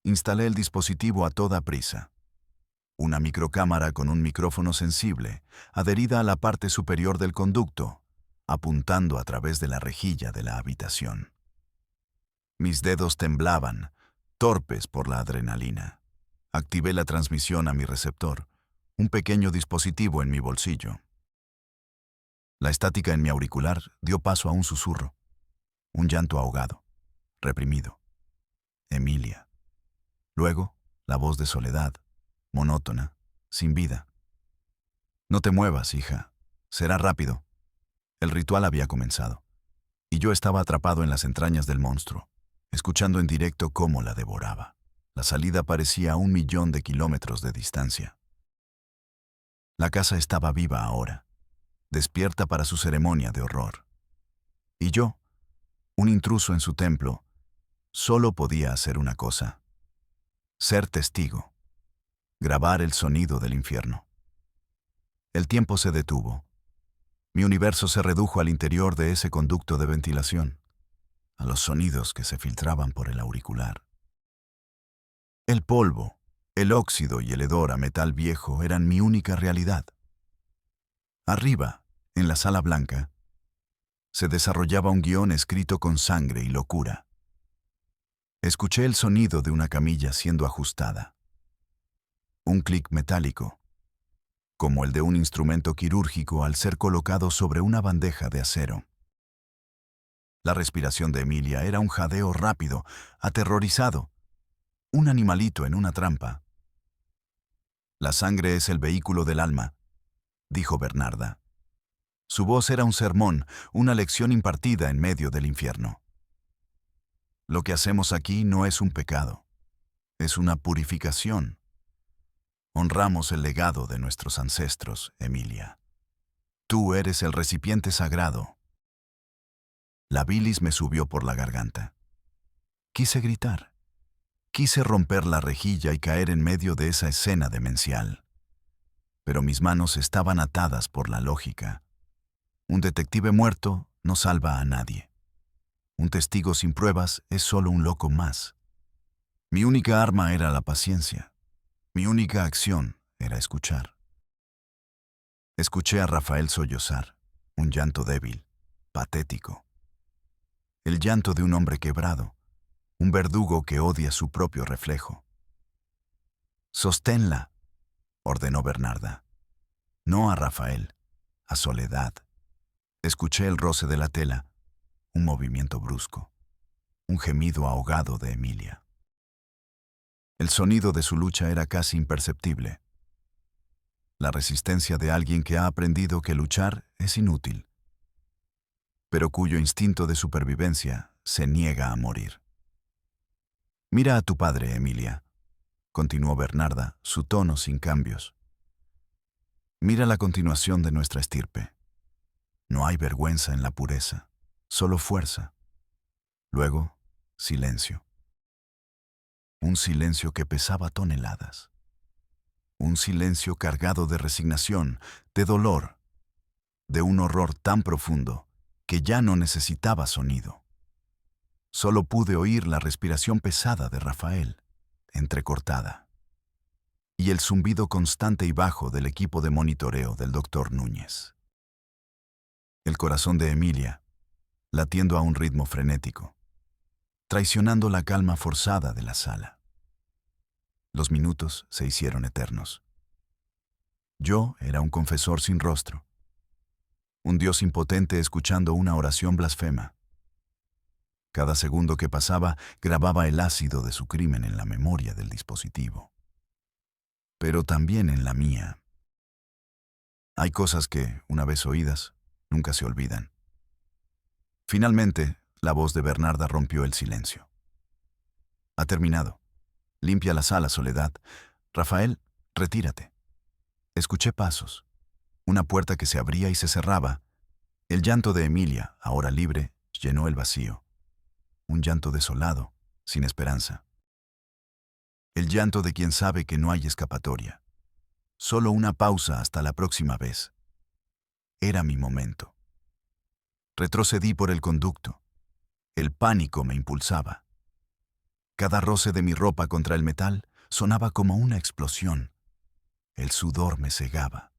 Instalé el dispositivo a toda prisa. Una microcámara con un micrófono sensible, adherida a la parte superior del conducto, apuntando a través de la rejilla de la habitación. Mis dedos temblaban, torpes por la adrenalina. Activé la transmisión a mi receptor, un pequeño dispositivo en mi bolsillo. La estática en mi auricular dio paso a un susurro. Un llanto ahogado, reprimido. Emilia. Luego, la voz de Soledad, monótona, sin vida. No te muevas, hija. Será rápido. El ritual había comenzado, y yo estaba atrapado en las entrañas del monstruo, escuchando en directo cómo la devoraba. La salida parecía a 1.000.000 de kilómetros de distancia. La casa estaba viva ahora, despierta para su ceremonia de horror. Y yo, un intruso en su templo, solo podía hacer una cosa: ser testigo, grabar el sonido del infierno. El tiempo se detuvo. Mi universo se redujo al interior de ese conducto de ventilación, a los sonidos que se filtraban por el auricular. El polvo, el óxido y el hedor a metal viejo eran mi única realidad. Arriba, en la sala blanca, se desarrollaba un guión escrito con sangre y locura. Escuché el sonido de una camilla siendo ajustada. Un clic metálico, como el de un instrumento quirúrgico al ser colocado sobre una bandeja de acero. La respiración de Emilia era un jadeo rápido, aterrorizado, un animalito en una trampa. La sangre es el vehículo del alma, dijo Bernarda. Su voz era un sermón, una lección impartida en medio del infierno. Lo que hacemos aquí no es un pecado, es una purificación. Honramos el legado de nuestros ancestros, Emilia. Tú eres el recipiente sagrado. La bilis me subió por la garganta. Quise gritar. Quise romper la rejilla y caer en medio de esa escena demencial. Pero mis manos estaban atadas por la lógica. Un detective muerto no salva a nadie. Un testigo sin pruebas es solo un loco más. Mi única arma era la paciencia. Mi única acción era escuchar. Escuché a Rafael sollozar, un llanto débil, patético. El llanto de un hombre quebrado, un verdugo que odia su propio reflejo. «Sosténla», ordenó Bernarda. No a Rafael, a Soledad. Escuché el roce de la tela, un movimiento brusco, un gemido ahogado de Emilia. El sonido de su lucha era casi imperceptible. La resistencia de alguien que ha aprendido que luchar es inútil, pero cuyo instinto de supervivencia se niega a morir. Mira a tu padre, Emilia, continuó Bernarda, su tono sin cambios. Mira la continuación de nuestra estirpe. No hay vergüenza en la pureza, solo fuerza. Luego, silencio. Un silencio que pesaba toneladas. Un silencio cargado de resignación, de dolor, de un horror tan profundo que ya no necesitaba sonido. Solo pude oír la respiración pesada de Rafael, entrecortada, y el zumbido constante y bajo del equipo de monitoreo del doctor Núñez. El corazón de Emilia, latiendo a un ritmo frenético, traicionando la calma forzada de la sala. Los minutos se hicieron eternos. Yo era un confesor sin rostro, un dios impotente escuchando una oración blasfema. Cada segundo que pasaba grababa el ácido de su crimen en la memoria del dispositivo. Pero también en la mía. Hay cosas que, una vez oídas, nunca se olvidan. Finalmente, la voz de Bernarda rompió el silencio. Ha terminado. Limpia la sala, Soledad. Rafael, retírate. Escuché pasos. Una puerta que se abría y se cerraba. El llanto de Emilia, ahora libre, llenó el vacío. Un llanto desolado, sin esperanza. El llanto de quien sabe que no hay escapatoria. Solo una pausa hasta la próxima vez. Era mi momento. Retrocedí por el conducto. El pánico me impulsaba. Cada roce de mi ropa contra el metal sonaba como una explosión. El sudor me cegaba.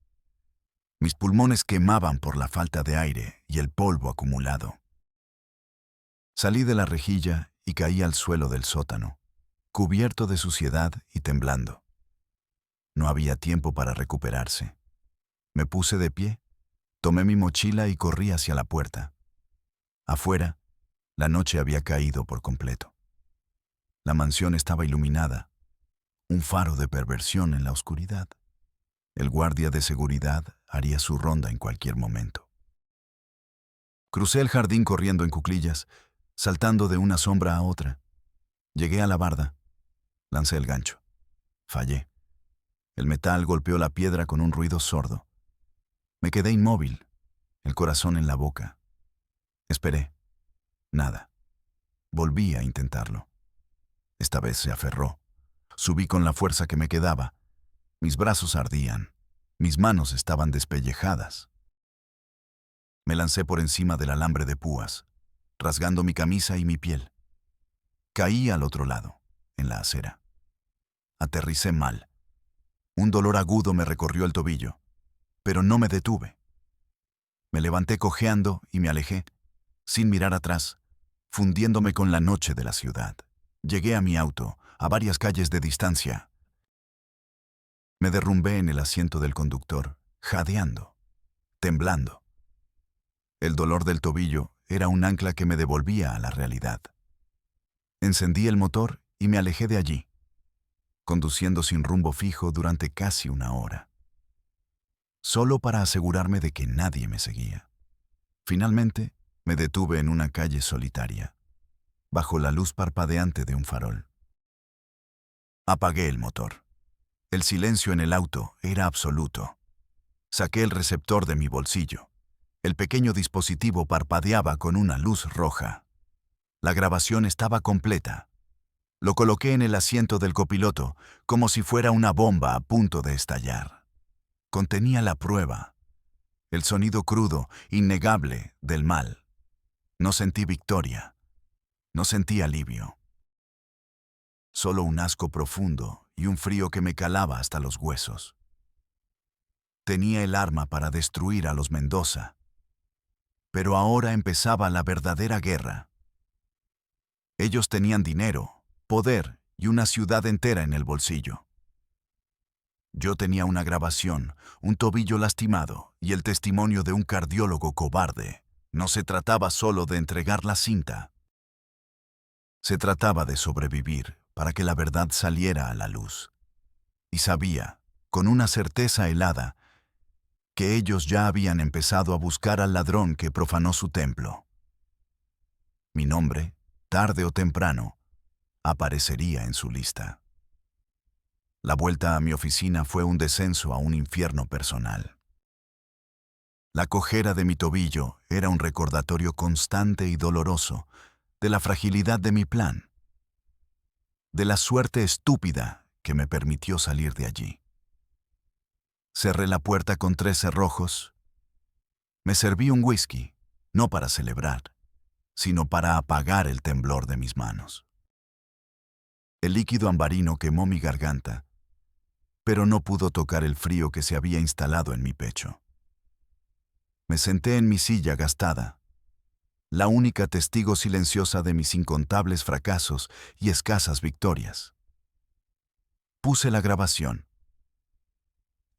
Mis pulmones quemaban por la falta de aire y el polvo acumulado. Salí de la rejilla y caí al suelo del sótano, cubierto de suciedad y temblando. No había tiempo para recuperarse. Me puse de pie, tomé mi mochila y corrí hacia la puerta. Afuera, La noche había caído por completo. La mansión estaba iluminada, un faro de perversión en la oscuridad. El guardia de seguridad haría su ronda en cualquier momento. Crucé el jardín corriendo en cuclillas, saltando de una sombra a otra. Llegué a la barda. Lancé el gancho. Fallé. El metal golpeó la piedra con un ruido sordo. Me quedé inmóvil, el corazón en la boca. Esperé. Nada. Volví a intentarlo. Esta vez se aferró. Subí con la fuerza que me quedaba. Mis brazos ardían. Mis manos estaban despellejadas. Me lancé por encima del alambre de púas, rasgando mi camisa y mi piel. Caí al otro lado, en la acera. Aterricé mal. Un dolor agudo me recorrió el tobillo, pero no me detuve. Me levanté cojeando y me alejé, sin mirar atrás, fundiéndome con la noche de la ciudad. Llegué a mi auto, a varias calles de distancia. Me derrumbé en el asiento del conductor, jadeando, temblando. El dolor del tobillo era un ancla que me devolvía a la realidad. Encendí el motor y me alejé de allí, conduciendo sin rumbo fijo durante casi una hora, solo para asegurarme de que nadie me seguía. Finalmente, me detuve en una calle solitaria, bajo la luz parpadeante de un farol. Apagué el motor. El silencio en el auto era absoluto. Saqué el receptor de mi bolsillo. El pequeño dispositivo parpadeaba con una luz roja. La grabación estaba completa. Lo coloqué en el asiento del copiloto, como si fuera una bomba a punto de estallar. Contenía la prueba, el sonido crudo, innegable, del mal. No sentí victoria. No sentí alivio. Solo un asco profundo y un frío que me calaba hasta los huesos. Tenía el arma para destruir a los Mendoza. Pero ahora empezaba la verdadera guerra. Ellos tenían dinero, poder y una ciudad entera en el bolsillo. Yo tenía una grabación, un tobillo lastimado y el testimonio de un cardiólogo cobarde. No se trataba solo de entregar la cinta. Se trataba de sobrevivir para que la verdad saliera a la luz. Y sabía, con una certeza helada, que ellos ya habían empezado a buscar al ladrón que profanó su templo. Mi nombre, tarde o temprano, aparecería en su lista. La vuelta a mi oficina fue un descenso a un infierno personal. La cojera de mi tobillo era un recordatorio constante y doloroso de la fragilidad de mi plan, de la suerte estúpida que me permitió salir de allí. Cerré la puerta con 3 cerrojos. Me serví un whisky, no para celebrar, sino para apagar el temblor de mis manos. El líquido ambarino quemó mi garganta, pero no pudo tocar el frío que se había instalado en mi pecho. Me senté en mi silla gastada, la única testigo silenciosa de mis incontables fracasos y escasas victorias. Puse la grabación.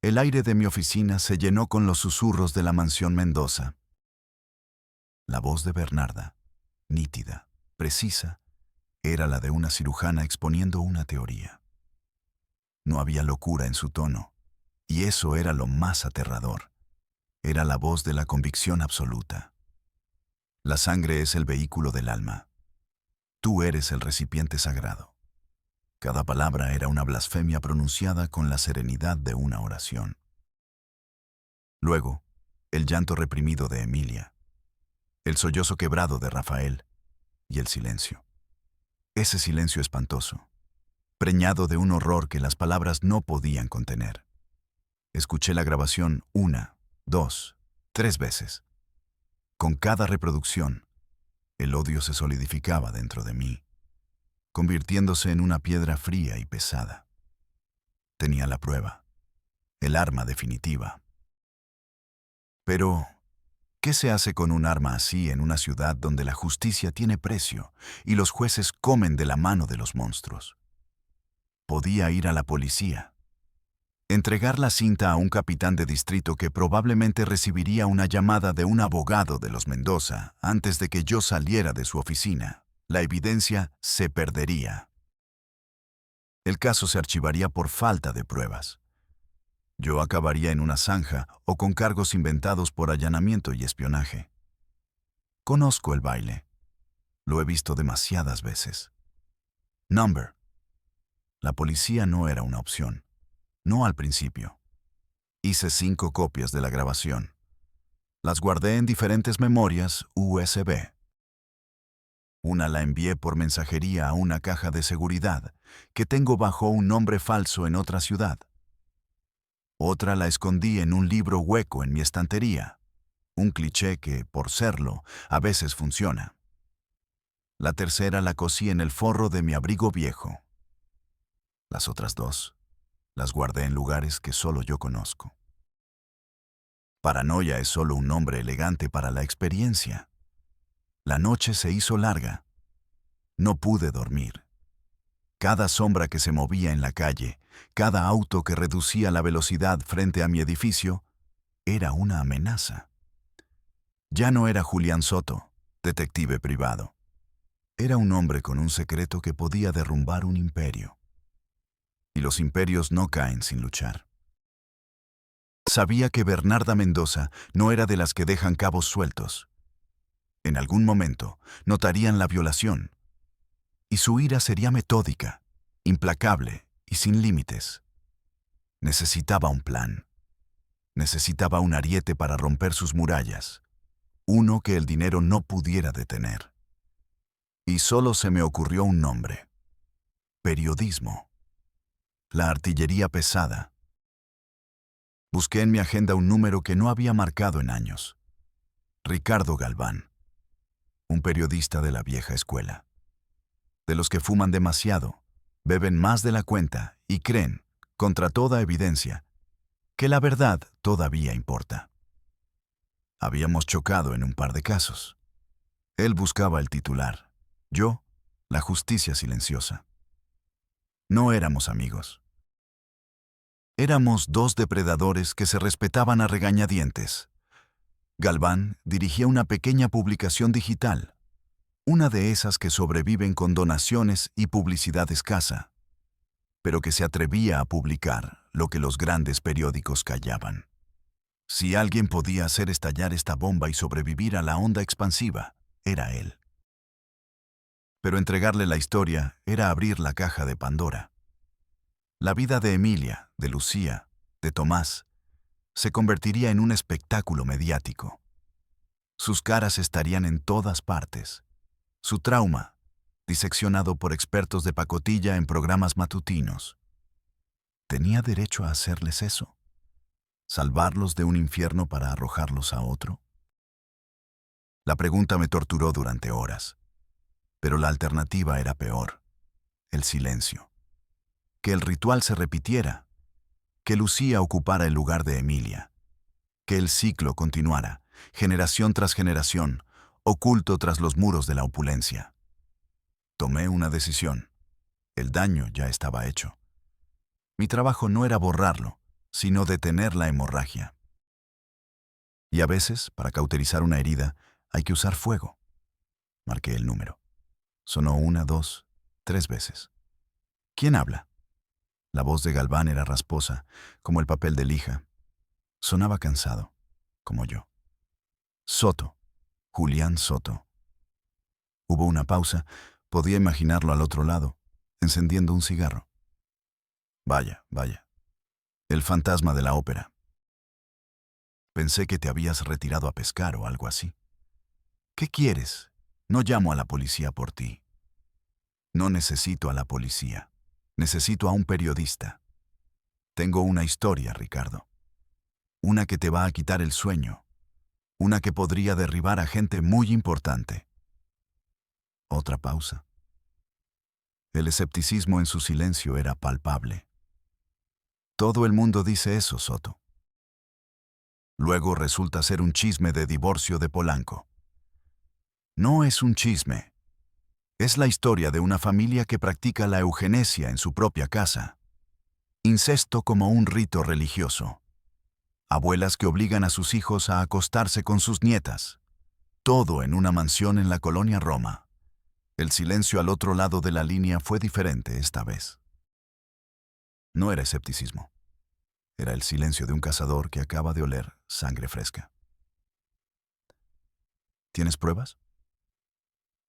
El aire de mi oficina se llenó con los susurros de la mansión Mendoza. La voz de Bernarda, nítida, precisa, era la de una cirujana exponiendo una teoría. No había locura en su tono, y eso era lo más aterrador. Era la voz de la convicción absoluta. La sangre es el vehículo del alma. Tú eres el recipiente sagrado. Cada palabra era una blasfemia pronunciada con la serenidad de una oración. Luego, el llanto reprimido de Emilia, el sollozo quebrado de Rafael y el silencio. Ese silencio espantoso, preñado de un horror que las palabras no podían contener. Escuché la grabación 1, 2, 3 veces. Con cada reproducción, el odio se solidificaba dentro de mí, convirtiéndose en una piedra fría y pesada. Tenía la prueba, el arma definitiva. Pero, ¿qué se hace con un arma así en una ciudad donde la justicia tiene precio y los jueces comen de la mano de los monstruos? Podía ir a la policía. Entregar la cinta a un capitán de distrito que probablemente recibiría una llamada de un abogado de los Mendoza antes de que yo saliera de su oficina. La evidencia se perdería. El caso se archivaría por falta de pruebas. Yo acabaría en una zanja o con cargos inventados por allanamiento y espionaje. Conozco el baile. Lo he visto demasiadas veces. Number. La policía no era una opción. No al principio. Hice 5 copias de la grabación. Las guardé en diferentes memorias USB. Una la envié por mensajería a una caja de seguridad que tengo bajo un nombre falso en otra ciudad. Otra la escondí en un libro hueco en mi estantería, un cliché que, por serlo, a veces funciona. La tercera la cosí en el forro de mi abrigo viejo. Las otras 2 las guardé en lugares que solo yo conozco. Paranoia es solo un nombre elegante para la experiencia. La noche se hizo larga. No pude dormir. Cada sombra que se movía en la calle, cada auto que reducía la velocidad frente a mi edificio, era una amenaza. Ya no era Julián Soto, detective privado. Era un hombre con un secreto que podía derrumbar un imperio. Y los imperios no caen sin luchar. Sabía que Bernarda Mendoza no era de las que dejan cabos sueltos. En algún momento notarían la violación, y su ira sería metódica, implacable y sin límites. Necesitaba un plan. Necesitaba un ariete para romper sus murallas, uno que el dinero no pudiera detener. Y solo se me ocurrió un nombre: periodismo. La artillería pesada. Busqué en mi agenda un número que no había marcado en años. Ricardo Galván, un periodista de la vieja escuela. De los que fuman demasiado, beben más de la cuenta y creen, contra toda evidencia, que la verdad todavía importa. Habíamos chocado en un par de casos. Él buscaba el titular, yo, la justicia silenciosa. No éramos amigos. Éramos 2 depredadores que se respetaban a regañadientes. Galván dirigía una pequeña publicación digital, una de esas que sobreviven con donaciones y publicidad escasa, pero que se atrevía a publicar lo que los grandes periódicos callaban. Si alguien podía hacer estallar esta bomba y sobrevivir a la onda expansiva, era él. Pero entregarle la historia era abrir la caja de Pandora. La vida de Emilia, de Lucía, de Tomás, se convertiría en un espectáculo mediático. Sus caras estarían en todas partes. Su trauma, diseccionado por expertos de pacotilla en programas matutinos. ¿Tenía derecho a hacerles eso? ¿Salvarlos de un infierno para arrojarlos a otro? La pregunta me torturó durante horas, pero la alternativa era peor: el silencio. Que el ritual se repitiera, que Lucía ocupara el lugar de Emilia, que el ciclo continuara, generación tras generación, oculto tras los muros de la opulencia. Tomé una decisión. El daño ya estaba hecho. Mi trabajo no era borrarlo, sino detener la hemorragia. Y a veces, para cauterizar una herida, hay que usar fuego. Marqué el número. Sonó 1, 2, 3 veces. ¿Quién habla? La voz de Galván era rasposa, como el papel de lija. Sonaba cansado, como yo. Soto. Julián Soto. Hubo una pausa. Podía imaginarlo al otro lado, encendiendo un cigarro. Vaya, vaya. El fantasma de la ópera. Pensé que te habías retirado a pescar o algo así. ¿Qué quieres? No llamo a la policía por ti. No necesito a la policía. Necesito a un periodista. Tengo una historia, Ricardo. Una que te va a quitar el sueño. Una que podría derribar a gente muy importante. Otra pausa. El escepticismo en su silencio era palpable. Todo el mundo dice eso, Soto. Luego resulta ser un chisme de divorcio de Polanco. No es un chisme. Es la historia de una familia que practica la eugenesia en su propia casa. Incesto como un rito religioso. Abuelas que obligan a sus hijos a acostarse con sus nietas. Todo en una mansión en la colonia Roma. El silencio al otro lado de la línea fue diferente esta vez. No era escepticismo. Era el silencio de un cazador que acaba de oler sangre fresca. ¿Tienes pruebas?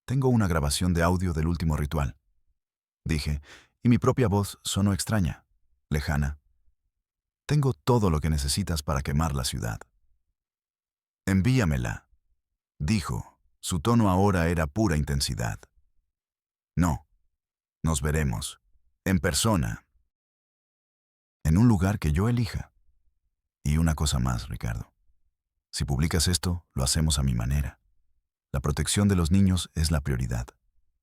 Tengo una grabación de audio del último ritual, dije, y mi propia voz sonó extraña, lejana. Tengo todo lo que necesitas para quemar la ciudad. Envíamela, dijo. Su tono ahora era pura intensidad. No, nos veremos, en persona, en un lugar que yo elija. Y una cosa más, Ricardo. Si publicas esto, lo hacemos a mi manera. La protección de los niños es la prioridad.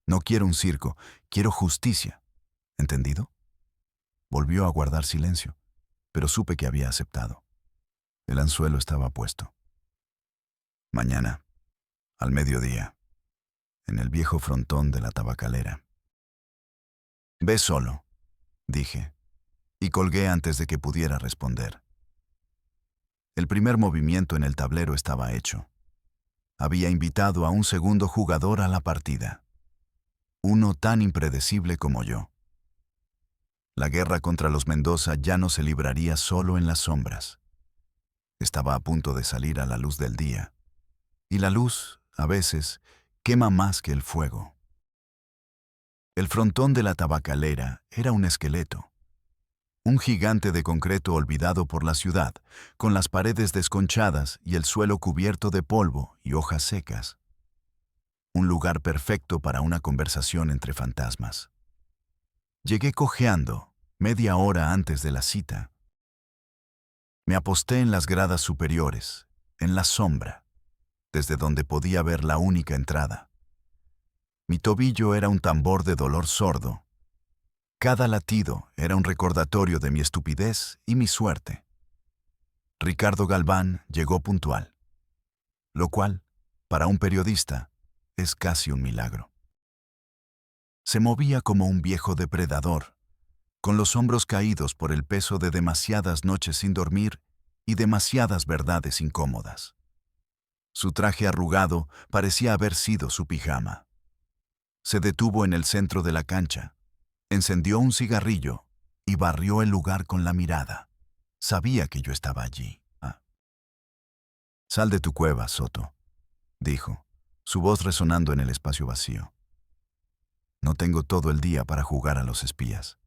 No quiero un circo, quiero justicia. ¿Entendido? Volvió a guardar silencio, pero supe que había aceptado. El anzuelo estaba puesto. Mañana, al mediodía, en el viejo frontón de la tabacalera. Ve solo, dije, y colgué antes de que pudiera responder. El primer movimiento en el tablero estaba hecho. Había invitado a un segundo jugador a la partida. Uno tan impredecible como yo. La guerra contra los Mendoza ya no se libraría solo en las sombras. Estaba a punto de salir a la luz del día. Y la luz, a veces, quema más que el fuego. El frontón de la tabacalera era un esqueleto. Un gigante de concreto olvidado por la ciudad, con las paredes desconchadas y el suelo cubierto de polvo y hojas secas. Un lugar perfecto para una conversación entre fantasmas. Llegué cojeando, media hora antes de la cita. Me aposté en las gradas superiores, en la sombra, desde donde podía ver la única entrada. Mi tobillo era un tambor de dolor sordo. Cada latido era un recordatorio de mi estupidez y mi suerte. Ricardo Galván llegó puntual, lo cual, para un periodista, es casi un milagro. Se movía como un viejo depredador, con los hombros caídos por el peso de demasiadas noches sin dormir y demasiadas verdades incómodas. Su traje arrugado parecía haber sido su pijama. Se detuvo en el centro de la cancha, encendió un cigarrillo y barrió el lugar con la mirada. Sabía que yo estaba allí. Sal de tu cueva, Soto, dijo, su voz resonando en el espacio vacío. No tengo todo el día para jugar a los espías.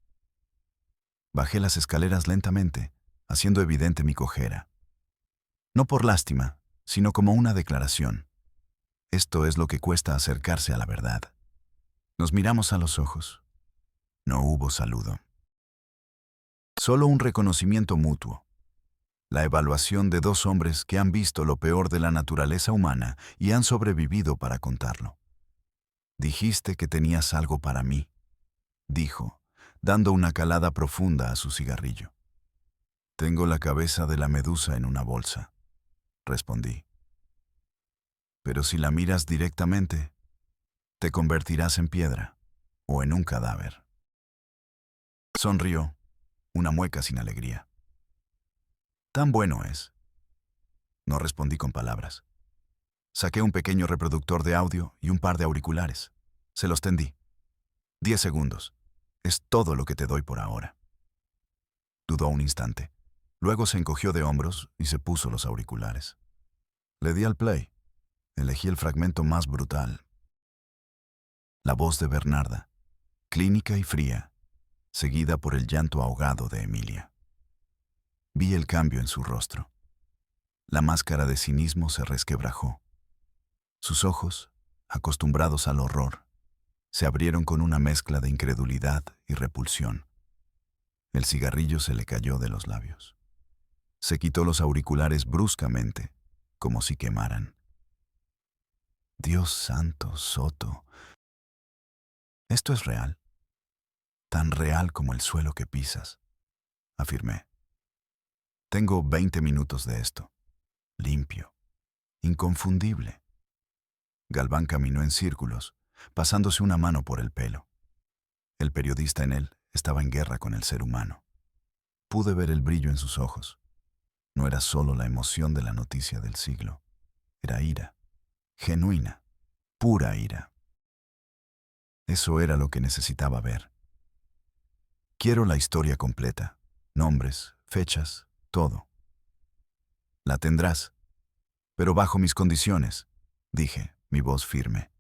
Bajé las escaleras lentamente, haciendo evidente mi cojera. No por lástima, sino como una declaración. Esto es lo que cuesta acercarse a la verdad. Nos miramos a los ojos. No hubo saludo. Solo un reconocimiento mutuo. La evaluación de dos hombres que han visto lo peor de la naturaleza humana y han sobrevivido para contarlo. Dijiste que tenías algo para mí, dijo, dando una calada profunda a su cigarrillo. Tengo la cabeza de la medusa en una bolsa, respondí. Pero si la miras directamente, te convertirás en piedra o en un cadáver. Sonrió, una mueca sin alegría. Tan bueno es. No respondí con palabras. Saqué un pequeño reproductor de audio y un par de auriculares. Se los tendí. 10 segundos. Es todo lo que te doy por ahora. Dudó un instante. Luego se encogió de hombros y se puso los auriculares. Le di al play. Elegí el fragmento más brutal. La voz de Bernarda, clínica y fría, seguida por el llanto ahogado de Emilia. Vi el cambio en su rostro. La máscara de cinismo se resquebrajó. Sus ojos, acostumbrados al horror, se abrieron con una mezcla de incredulidad y repulsión. El cigarrillo se le cayó de los labios. Se quitó los auriculares bruscamente, como si quemaran. Dios santo, Soto. Esto es real. Tan real como el suelo que pisas, afirmé. Tengo 20 minutos de esto. Limpio. Inconfundible. Galván caminó en círculos, pasándose una mano por el pelo. El periodista en él estaba en guerra con el ser humano. Pude ver el brillo en sus ojos. No era solo la emoción de la noticia del siglo. Era ira, genuina, pura ira. Eso era lo que necesitaba ver. Quiero la historia completa, nombres, fechas, todo. La tendrás, pero bajo mis condiciones, dije, mi voz firme.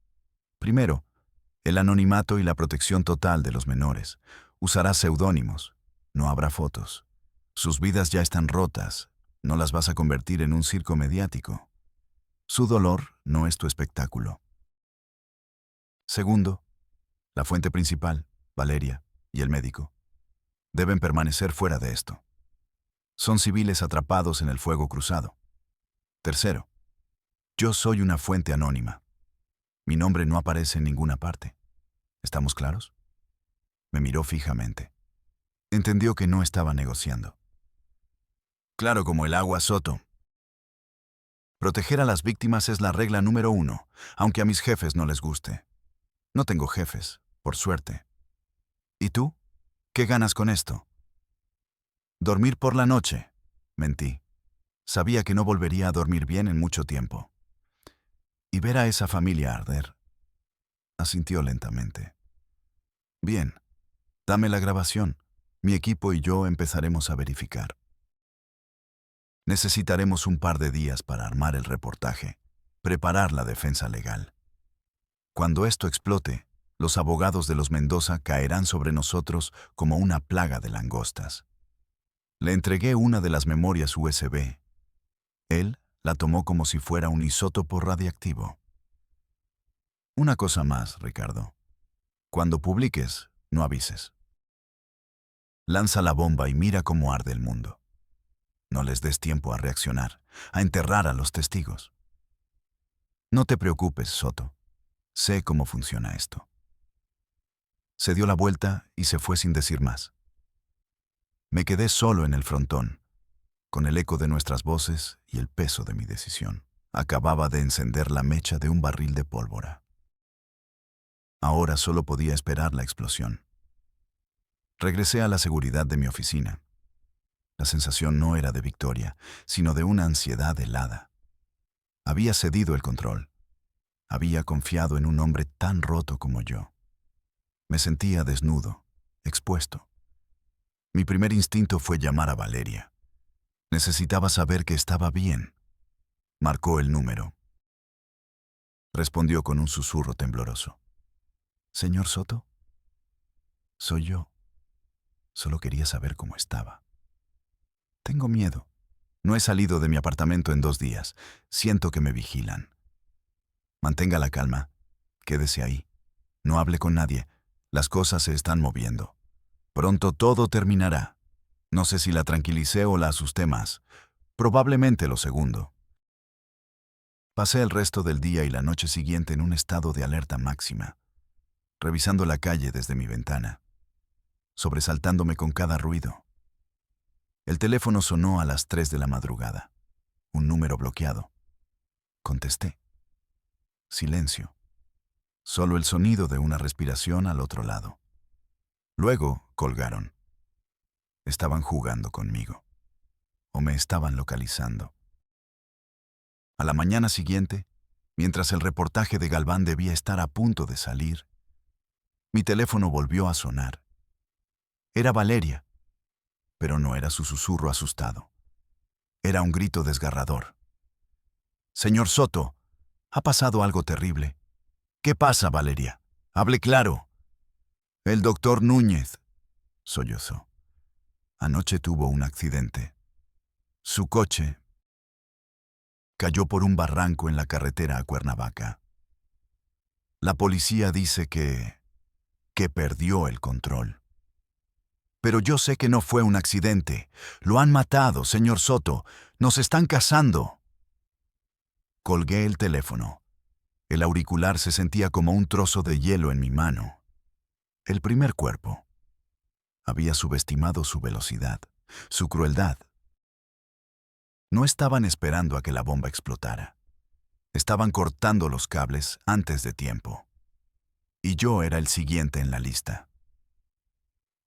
Primero, el anonimato y la protección total de los menores. Usarás seudónimos, no habrá fotos. Sus vidas ya están rotas, no las vas a convertir en un circo mediático. Su dolor no es tu espectáculo. Segundo, la fuente principal, Valeria, y el médico, deben permanecer fuera de esto. Son civiles atrapados en el fuego cruzado. Tercero, yo soy una fuente anónima. Mi nombre no aparece en ninguna parte. ¿Estamos claros? Me miró fijamente. Entendió que no estaba negociando. Claro como el agua, Soto. Proteger a las víctimas es la regla número 1, aunque a mis jefes no les guste. No tengo jefes, por suerte. ¿Y tú? ¿Qué ganas con esto? Dormir por la noche. Mentí. Sabía que no volvería a dormir bien en mucho tiempo. Y ver a esa familia arder. Asintió lentamente. Bien, dame la grabación. Mi equipo y yo empezaremos a verificar. Necesitaremos un par de días para armar el reportaje, preparar la defensa legal. Cuando esto explote, los abogados de los Mendoza caerán sobre nosotros como una plaga de langostas. Le entregué una de las memorias USB. Él la tomó como si fuera un isótopo radiactivo. Una cosa más, Ricardo. Cuando publiques, no avises. Lanza la bomba y mira cómo arde el mundo. No les des tiempo a reaccionar, a enterrar a los testigos. No te preocupes, Soto. Sé cómo funciona esto. Se dio la vuelta y se fue sin decir más. Me quedé solo en el frontón, con el eco de nuestras voces y el peso de mi decisión. Acababa de encender la mecha de un barril de pólvora. Ahora solo podía esperar la explosión. Regresé a la seguridad de mi oficina. La sensación no era de victoria, sino de una ansiedad helada. Había cedido el control. Había confiado en un hombre tan roto como yo. Me sentía desnudo, expuesto. Mi primer instinto fue llamar a Valeria. Necesitaba saber que estaba bien. Marcó el número. Respondió con un susurro tembloroso. «¿Señor Soto?» «Soy yo. Solo quería saber cómo estaba. Tengo miedo. No he salido de mi apartamento en 2 días. Siento que me vigilan. Mantenga la calma. Quédese ahí. No hable con nadie. Las cosas se están moviendo. Pronto todo terminará. No sé si la tranquilicé o la asusté más. Probablemente lo segundo». Pasé el resto del día y la noche siguiente en un estado de alerta máxima, revisando la calle desde mi ventana, sobresaltándome con cada ruido. El teléfono sonó a las 3 de la madrugada. Un número bloqueado. Contesté. Silencio. Solo el sonido de una respiración al otro lado. Luego colgaron. Estaban jugando conmigo. O me estaban localizando. A la mañana siguiente, mientras el reportaje de Galván debía estar a punto de salir, mi teléfono volvió a sonar. Era Valeria, pero no era su susurro asustado. Era un grito desgarrador. «Señor Soto, ha pasado algo terrible». «¿Qué pasa, Valeria? Hable claro». «El doctor Núñez», sollozó. «Anoche tuvo un accidente. Su coche cayó por un barranco en la carretera a Cuernavaca. La policía dice que perdió el control. Pero yo sé que no fue un accidente. Lo han matado, señor Soto. Nos están cazando». Colgué el teléfono. El auricular se sentía como un trozo de hielo en mi mano. El primer cuerpo. Había subestimado su velocidad, su crueldad. No estaban esperando a que la bomba explotara. Estaban cortando los cables antes de tiempo. Y yo era el siguiente en la lista.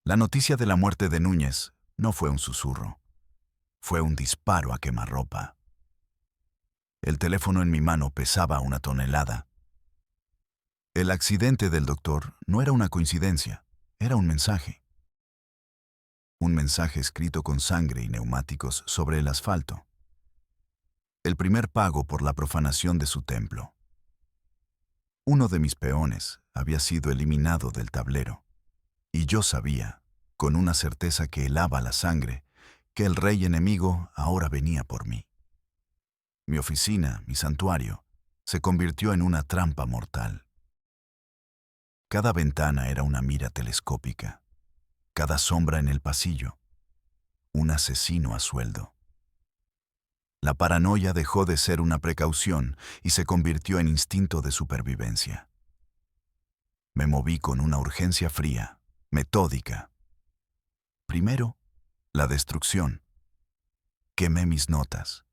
La noticia de la muerte de Núñez No fue un susurro, fue un disparo a quemarropa. El teléfono en mi mano pesaba 1 tonelada. El accidente del doctor no era una coincidencia, era un mensaje. Un mensaje escrito con sangre y neumáticos sobre el asfalto. El primer pago por la profanación de su templo. Uno de mis peones había sido eliminado del tablero, y yo sabía, con una certeza que helaba la sangre, que el rey enemigo ahora venía por mí. Mi oficina, mi santuario, se convirtió en una trampa mortal. Cada ventana era una mira telescópica, cada sombra en el pasillo, un asesino a sueldo. La paranoia dejó de ser una precaución y se convirtió en instinto de supervivencia. Me moví con una urgencia fría, metódica. Primero, la destrucción. Quemé mis notas.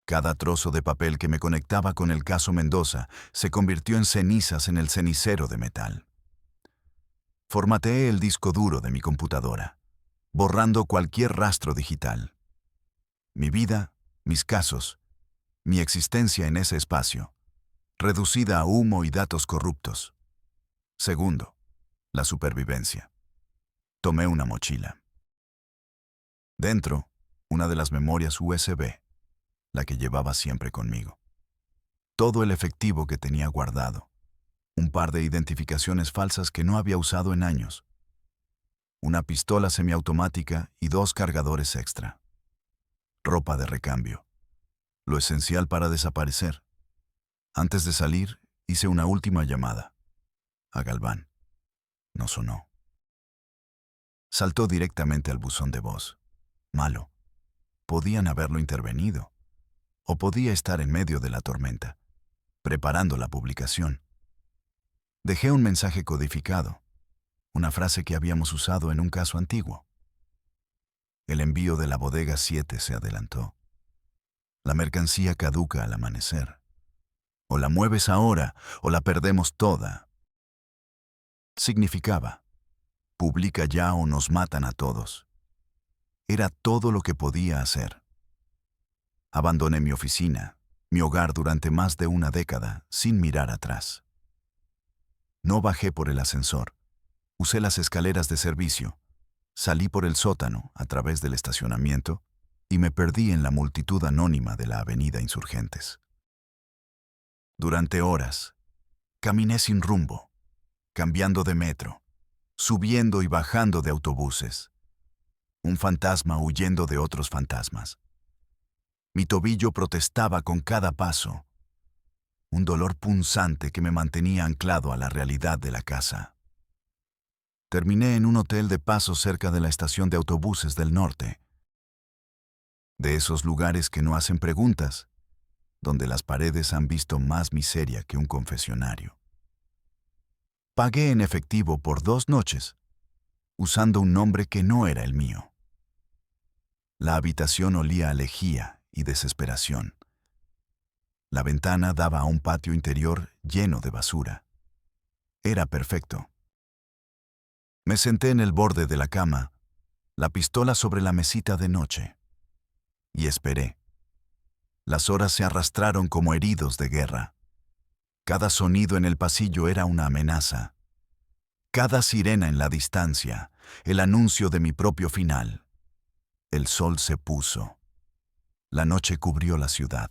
Cada trozo de papel que me conectaba con el caso Mendoza se convirtió en cenizas en el cenicero de metal. Formateé el disco duro de mi computadora, borrando cualquier rastro digital. Mi vida, mis casos, mi existencia en ese espacio, reducida a humo y datos corruptos. Segundo, la supervivencia. Tomé una mochila. Dentro, una de las memorias USB, la que llevaba siempre conmigo. Todo el efectivo que tenía guardado. Un par de identificaciones falsas que no había usado en años. Una pistola semiautomática y 2 cargadores extra. Ropa de recambio. Lo esencial para desaparecer. Antes de salir, hice una última llamada. A Galván. No sonó. Saltó directamente al buzón de voz. Malo. Podían haberlo intervenido. O podía estar en medio de la tormenta, preparando la publicación. Dejé un mensaje codificado, una frase que habíamos usado en un caso antiguo. El envío de la bodega 7 se adelantó. La mercancía caduca al amanecer. O la mueves ahora, o la perdemos toda. Significaba, publica ya o nos matan a todos. Era todo lo que podía hacer. Abandoné mi oficina, mi hogar durante más de una década, sin mirar atrás. No bajé por el ascensor. Usé las escaleras de servicio. Salí por el sótano, a través del estacionamiento, y me perdí en la multitud anónima de la avenida Insurgentes. Durante horas, caminé sin rumbo, cambiando de metro, subiendo y bajando de autobuses. Un fantasma huyendo de otros fantasmas. Mi tobillo protestaba con cada paso. Un dolor punzante que me mantenía anclado a la realidad de la casa. Terminé en un hotel de paso cerca de la estación de autobuses del norte. De esos lugares que no hacen preguntas, donde las paredes han visto más miseria que un confesionario. Pagué en efectivo por 2 noches, usando un nombre que no era el mío. La habitación olía a lejía y desesperación. La ventana daba a un patio interior lleno de basura. Era perfecto. Me senté en el borde de la cama, la pistola sobre la mesita de noche, y esperé. Las horas se arrastraron como heridos de guerra. Cada sonido en el pasillo era una amenaza. Cada sirena en la distancia, el anuncio de mi propio final. El sol se puso. La noche cubrió la ciudad.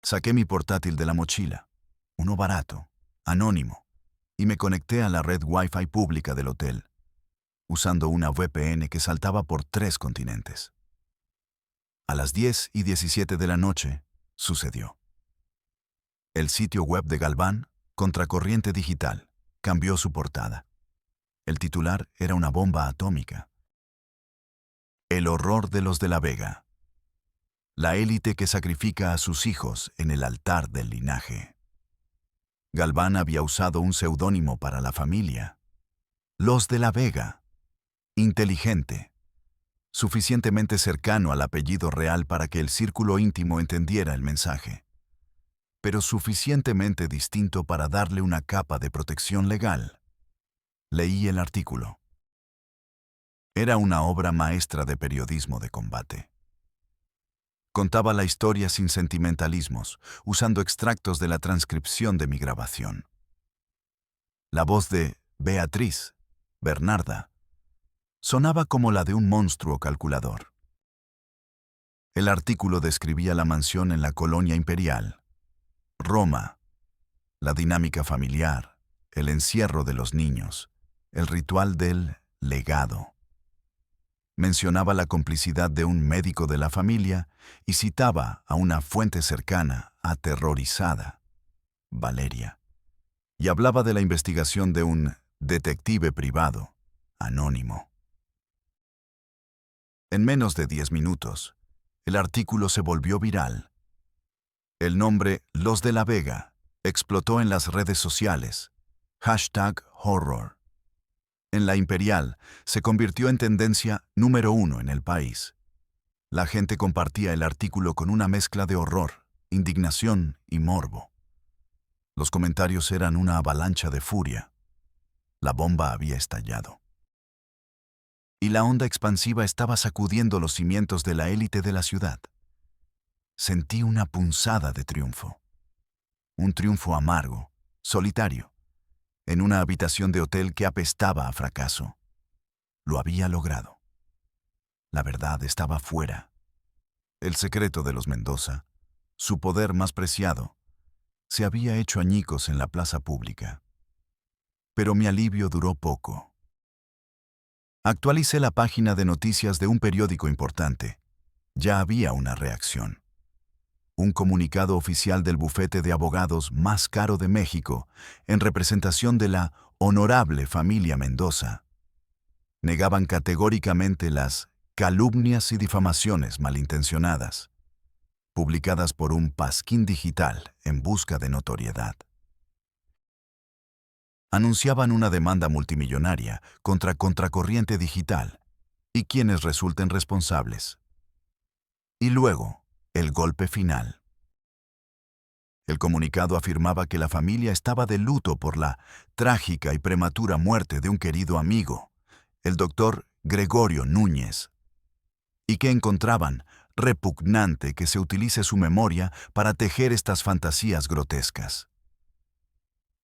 Saqué mi portátil de la mochila, uno barato, anónimo, y me conecté a la red Wi-Fi pública del hotel, usando una VPN que saltaba por 3 continentes. A las 10:17 de la noche, sucedió. El sitio web de Galván, Contracorriente Digital, cambió su portada. El titular era una bomba atómica. El horror de los de la Vega. La élite que sacrifica a sus hijos en el altar del linaje. Galván había usado un seudónimo para la familia. Los de la Vega. Inteligente. Suficientemente cercano al apellido real para que el círculo íntimo entendiera el mensaje, pero suficientemente distinto para darle una capa de protección legal. Leí el artículo. Era una obra maestra de periodismo de combate. Contaba la historia sin sentimentalismos, usando extractos de la transcripción de mi grabación. La voz de Beatriz, Bernarda, sonaba como la de un monstruo calculador. El artículo describía la mansión en la colonia imperial, Roma, la dinámica familiar, el encierro de los niños, el ritual del legado. Mencionaba la complicidad de un médico de la familia y citaba a una fuente cercana, aterrorizada, Valeria, y hablaba de la investigación de un detective privado, anónimo. En menos de 10 minutos, el artículo se volvió viral. El nombre Los de la Vega explotó en las redes sociales. #horror. En la Imperial se convirtió en tendencia número 1 en el país. La gente compartía el artículo con una mezcla de horror, indignación y morbo. Los comentarios eran una avalancha de furia. La bomba había estallado. Y la onda expansiva estaba sacudiendo los cimientos de la élite de la ciudad. Sentí una punzada de triunfo. Un triunfo amargo, solitario, en una habitación de hotel que apestaba a fracaso. Lo había logrado. La verdad estaba fuera. El secreto de los Mendoza, su poder más preciado, se había hecho añicos en la plaza pública. Pero mi alivio duró poco. Actualicé la página de noticias de un periódico importante. Ya había una reacción. Un comunicado oficial del bufete de abogados más caro de México, en representación de la honorable familia Mendoza. Negaban categóricamente las calumnias y difamaciones malintencionadas, publicadas por un pasquín digital en busca de notoriedad. Anunciaban una demanda multimillonaria contra Contracorriente Digital y quienes resulten responsables. Y luego, el golpe final. El comunicado afirmaba que la familia estaba de luto por la trágica y prematura muerte de un querido amigo, el doctor Gregorio Núñez, y que encontraban repugnante que se utilice su memoria para tejer estas fantasías grotescas.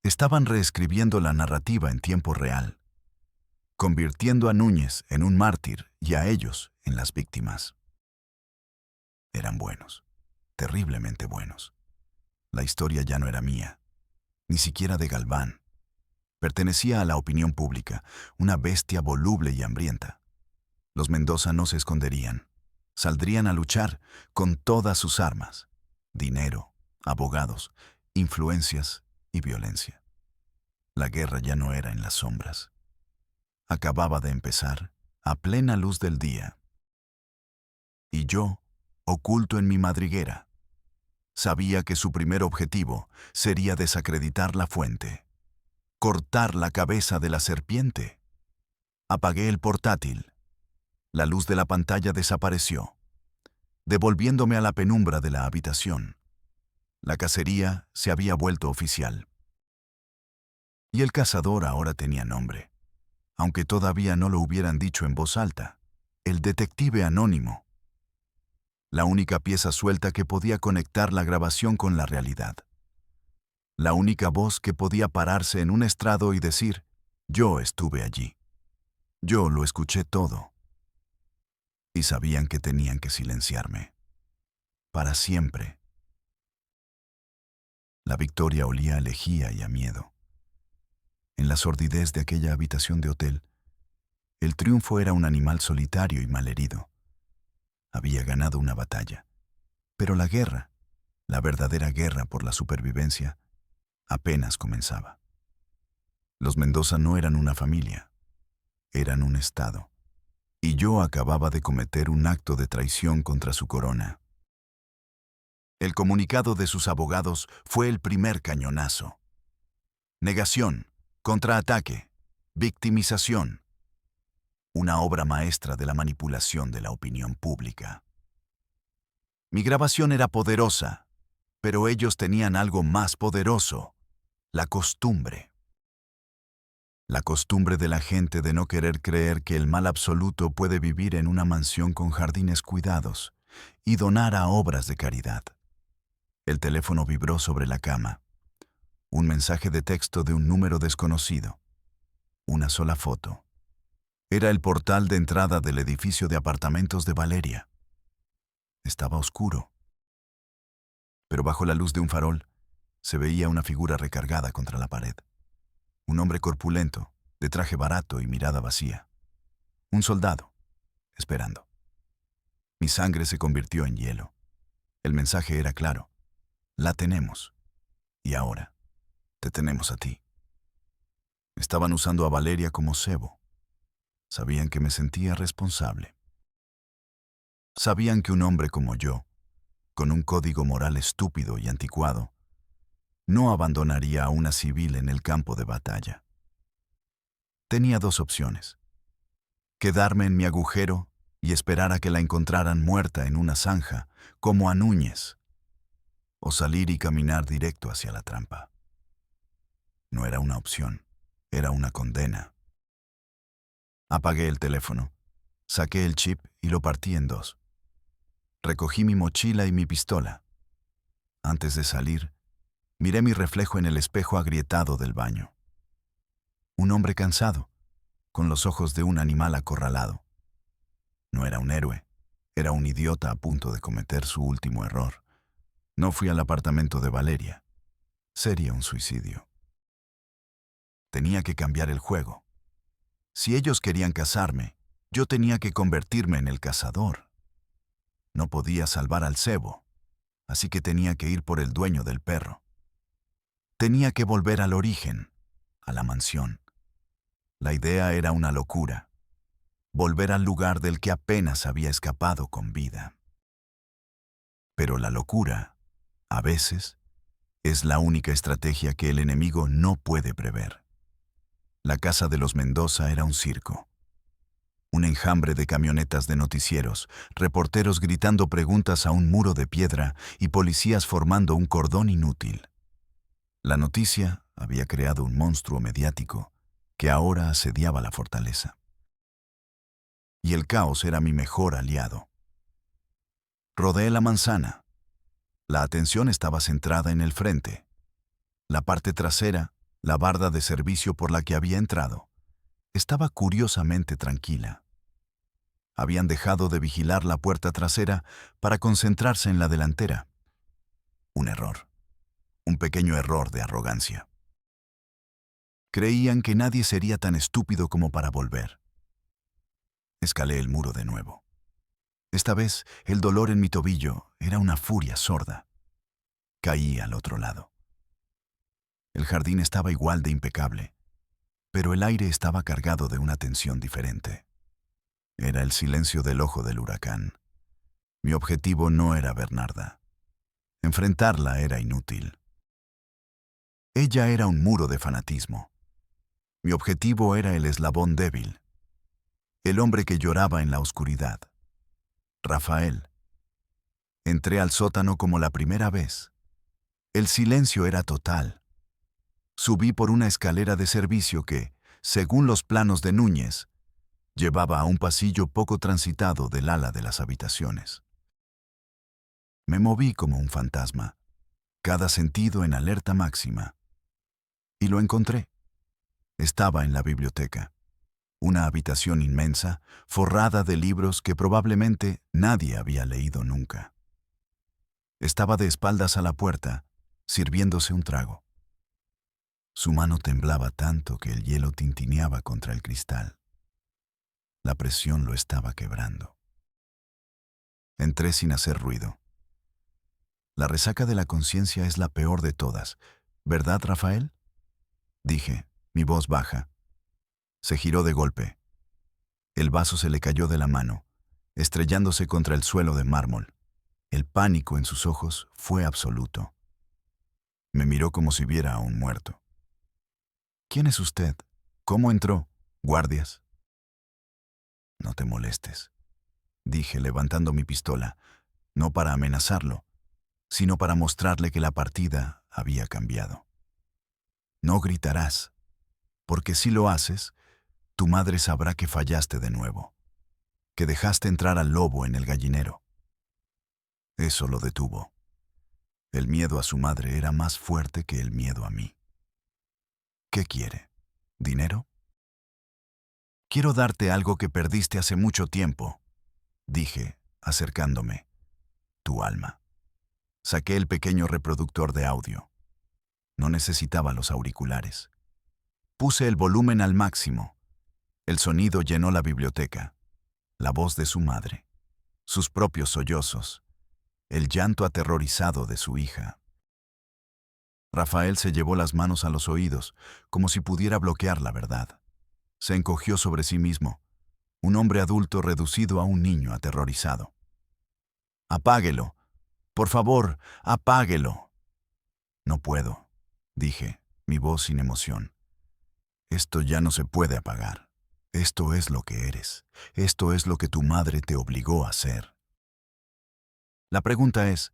Estaban reescribiendo la narrativa en tiempo real, convirtiendo a Núñez en un mártir y a ellos en las víctimas. Eran buenos, terriblemente buenos. La historia ya no era mía, ni siquiera de Galván. Pertenecía a la opinión pública, una bestia voluble y hambrienta. Los Mendoza no se esconderían. Saldrían a luchar con todas sus armas: dinero, abogados, influencias y violencia. La guerra ya no era en las sombras. Acababa de empezar, a plena luz del día. Y yo, oculto en mi madriguera, sabía que su primer objetivo sería desacreditar la fuente, cortar la cabeza de la serpiente. Apagué el portátil. La luz de la pantalla desapareció, devolviéndome a la penumbra de la habitación. La cacería se había vuelto oficial. Y el cazador ahora tenía nombre, aunque todavía no lo hubieran dicho en voz alta: el detective anónimo. La única pieza suelta que podía conectar la grabación con la realidad. La única voz que podía pararse en un estrado y decir: yo estuve allí. Yo lo escuché todo. Y sabían que tenían que silenciarme. Para siempre. La victoria olía a lejía y a miedo. En la sordidez de aquella habitación de hotel, el triunfo era un animal solitario y malherido. Había ganado una batalla. Pero la guerra, la verdadera guerra por la supervivencia, apenas comenzaba. Los Mendoza no eran una familia, eran un estado. Y yo acababa de cometer un acto de traición contra su corona. El comunicado de sus abogados fue el primer cañonazo. Negación, contraataque, victimización. Una obra maestra de la manipulación de la opinión pública. Mi grabación era poderosa, pero ellos tenían algo más poderoso: la costumbre. La costumbre de la gente de no querer creer que el mal absoluto puede vivir en una mansión con jardines cuidados y donar a obras de caridad. El teléfono vibró sobre la cama. Un mensaje de texto de un número desconocido. Una sola foto. Era el portal de entrada del edificio de apartamentos de Valeria. Estaba oscuro, pero bajo la luz de un farol se veía una figura recargada contra la pared. Un hombre corpulento, de traje barato y mirada vacía. Un soldado, esperando. Mi sangre se convirtió en hielo. El mensaje era claro. La tenemos. Y ahora, te tenemos a ti. Estaban usando a Valeria como cebo. Sabían que me sentía responsable. Sabían que un hombre como yo, con un código moral estúpido y anticuado, no abandonaría a una civil en el campo de batalla. Tenía dos opciones: quedarme en mi agujero y esperar a que la encontraran muerta en una zanja, como a Núñez, o salir y caminar directo hacia la trampa. No era una opción, era una condena. Apagué el teléfono, saqué el chip y lo partí en dos. Recogí mi mochila y mi pistola. Antes de salir, miré mi reflejo en el espejo agrietado del baño. Un hombre cansado, con los ojos de un animal acorralado. No era un héroe, era un idiota a punto de cometer su último error. No fui al apartamento de Valeria. Sería un suicidio. Tenía que cambiar el juego. Si ellos querían cazarme, yo tenía que convertirme en el cazador. No podía salvar al cebo, así que tenía que ir por el dueño del perro. Tenía que volver al origen, a la mansión. La idea era una locura. Volver al lugar del que apenas había escapado con vida. Pero la locura, a veces, es la única estrategia que el enemigo no puede prever. La casa de los Mendoza era un circo. Un enjambre de camionetas de noticieros, reporteros gritando preguntas a un muro de piedra y policías formando un cordón inútil. La noticia había creado un monstruo mediático que ahora asediaba la fortaleza. Y el caos era mi mejor aliado. Rodeé la manzana. La atención estaba centrada en el frente. La parte trasera, la barda de servicio por la que había entrado, estaba curiosamente tranquila. Habían dejado de vigilar la puerta trasera para concentrarse en la delantera. Un error. Un pequeño error de arrogancia. Creían que nadie sería tan estúpido como para volver. Escalé el muro de nuevo. Esta vez, el dolor en mi tobillo era una furia sorda. Caí al otro lado. El jardín estaba igual de impecable, pero el aire estaba cargado de una tensión diferente. Era el silencio del ojo del huracán. Mi objetivo no era Bernarda. Enfrentarla era inútil. Ella era un muro de fanatismo. Mi objetivo era el eslabón débil. El hombre que lloraba en la oscuridad. Rafael. Entré al sótano como la primera vez. El silencio era total. Subí por una escalera de servicio que, según los planos de Núñez, llevaba a un pasillo poco transitado del ala de las habitaciones. Me moví como un fantasma, cada sentido en alerta máxima. Y lo encontré. Estaba en la biblioteca. Una habitación inmensa, forrada de libros que probablemente nadie había leído nunca. Estaba de espaldas a la puerta, sirviéndose un trago. Su mano temblaba tanto que el hielo tintineaba contra el cristal. La presión lo estaba quebrando. Entré sin hacer ruido. La resaca de la conciencia es la peor de todas, ¿verdad, Rafael? Dije, mi voz baja. Se giró de golpe. El vaso se le cayó de la mano, estrellándose contra el suelo de mármol. El pánico en sus ojos fue absoluto. Me miró como si viera a un muerto. ¿Quién es usted? ¿Cómo entró? ¿Guardias? No te molestes, dije levantando mi pistola, no para amenazarlo, sino para mostrarle que la partida había cambiado. No gritarás. Porque si lo haces, tu madre sabrá que fallaste de nuevo, que dejaste entrar al lobo en el gallinero. Eso lo detuvo. El miedo a su madre era más fuerte que el miedo a mí. ¿Qué quiere? ¿Dinero? Quiero darte algo que perdiste hace mucho tiempo, dije, acercándome. Tu alma. Saqué el pequeño reproductor de audio. No necesitaba los auriculares. Puse el volumen al máximo. El sonido llenó la biblioteca. La voz de su madre. Sus propios sollozos. El llanto aterrorizado de su hija. Rafael se llevó las manos a los oídos, como si pudiera bloquear la verdad. Se encogió sobre sí mismo, un hombre adulto reducido a un niño aterrorizado. «Apáguelo. Por favor, apáguelo». «No puedo», dije, mi voz sin emoción. «Esto ya no se puede apagar. Esto es lo que eres. Esto es lo que tu madre te obligó a hacer». La pregunta ¿es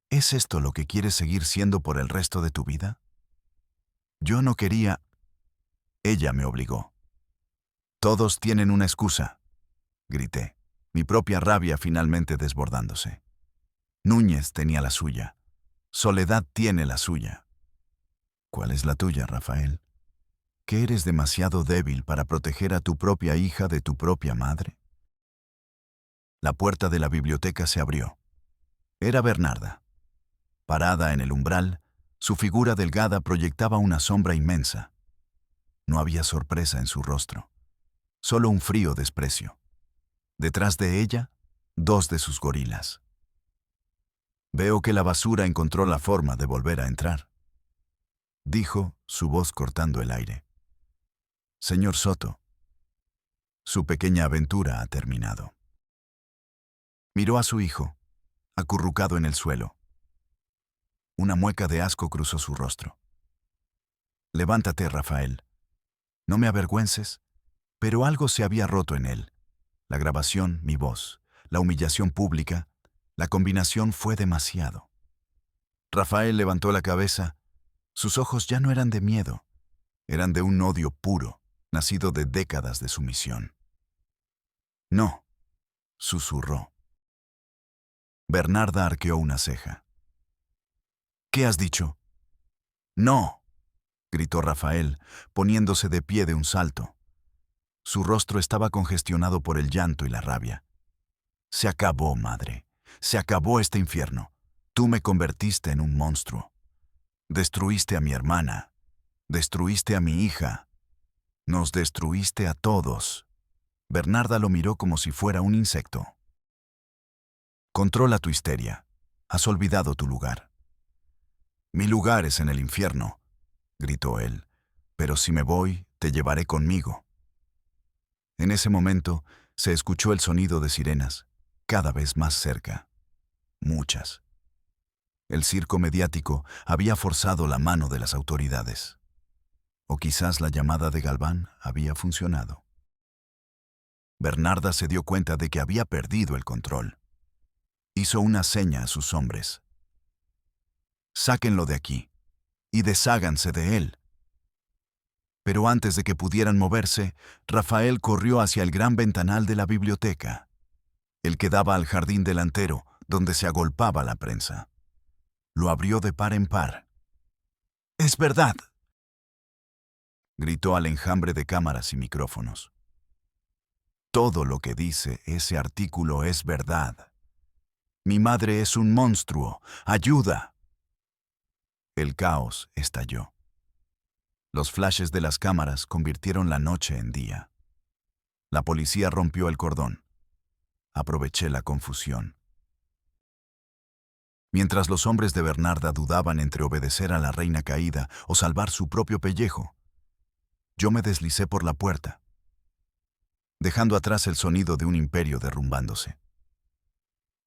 esto lo que quieres seguir siendo por el resto de tu vida? Yo no quería. Ella me obligó. «Todos tienen una excusa», grité, mi propia rabia finalmente desbordándose. Núñez tenía la suya. Soledad tiene la suya. ¿Cuál es la tuya, Rafael? ¿Que eres demasiado débil para proteger a tu propia hija de tu propia madre? La puerta de la biblioteca se abrió. Era Bernarda. Parada en el umbral, su figura delgada proyectaba una sombra inmensa. No había sorpresa en su rostro, solo un frío desprecio. Detrás de ella, dos de sus gorilas. «Veo que la basura encontró la forma de volver a entrar», dijo, su voz cortando el aire. «Señor Soto, su pequeña aventura ha terminado». Miró a su hijo, acurrucado en el suelo. Una mueca de asco cruzó su rostro. «Levántate, Rafael. No me avergüences». Pero algo se había roto en él. La grabación, mi voz, la humillación pública, la combinación fue demasiado. Rafael levantó la cabeza. Sus ojos ya no eran de miedo, eran de un odio puro, nacido de décadas de sumisión. «No», susurró. Bernarda arqueó una ceja. «¿Qué has dicho?» «No», gritó Rafael, poniéndose de pie de un salto. Su rostro estaba congestionado por el llanto y la rabia. «Se acabó, madre. Se acabó este infierno. Tú me convertiste en un monstruo. Destruiste a mi hermana. Destruiste a mi hija. Nos destruiste a todos». Bernarda lo miró como si fuera un insecto. «Controla tu histeria. Has olvidado tu lugar». «Mi lugar es en el infierno», gritó él. «Pero si me voy, te llevaré conmigo». En ese momento se escuchó el sonido de sirenas, cada vez más cerca. Muchas. El circo mediático había forzado la mano de las autoridades. O quizás la llamada de Galván había funcionado. Bernarda se dio cuenta de que había perdido el control. Hizo una seña a sus hombres. «Sáquenlo de aquí y desháganse de él». Pero antes de que pudieran moverse, Rafael corrió hacia el gran ventanal de la biblioteca, el que daba al jardín delantero, donde se agolpaba la prensa. Lo abrió de par en par. «¡Es verdad!», gritó al enjambre de cámaras y micrófonos. «Todo lo que dice ese artículo es verdad. Mi madre es un monstruo. ¡Ayuda!». El caos estalló. Los flashes de las cámaras convirtieron la noche en día. La policía rompió el cordón. Aproveché la confusión. Mientras los hombres de Bernarda dudaban entre obedecer a la reina caída o salvar su propio pellejo, yo me deslicé por la puerta, dejando atrás el sonido de un imperio derrumbándose.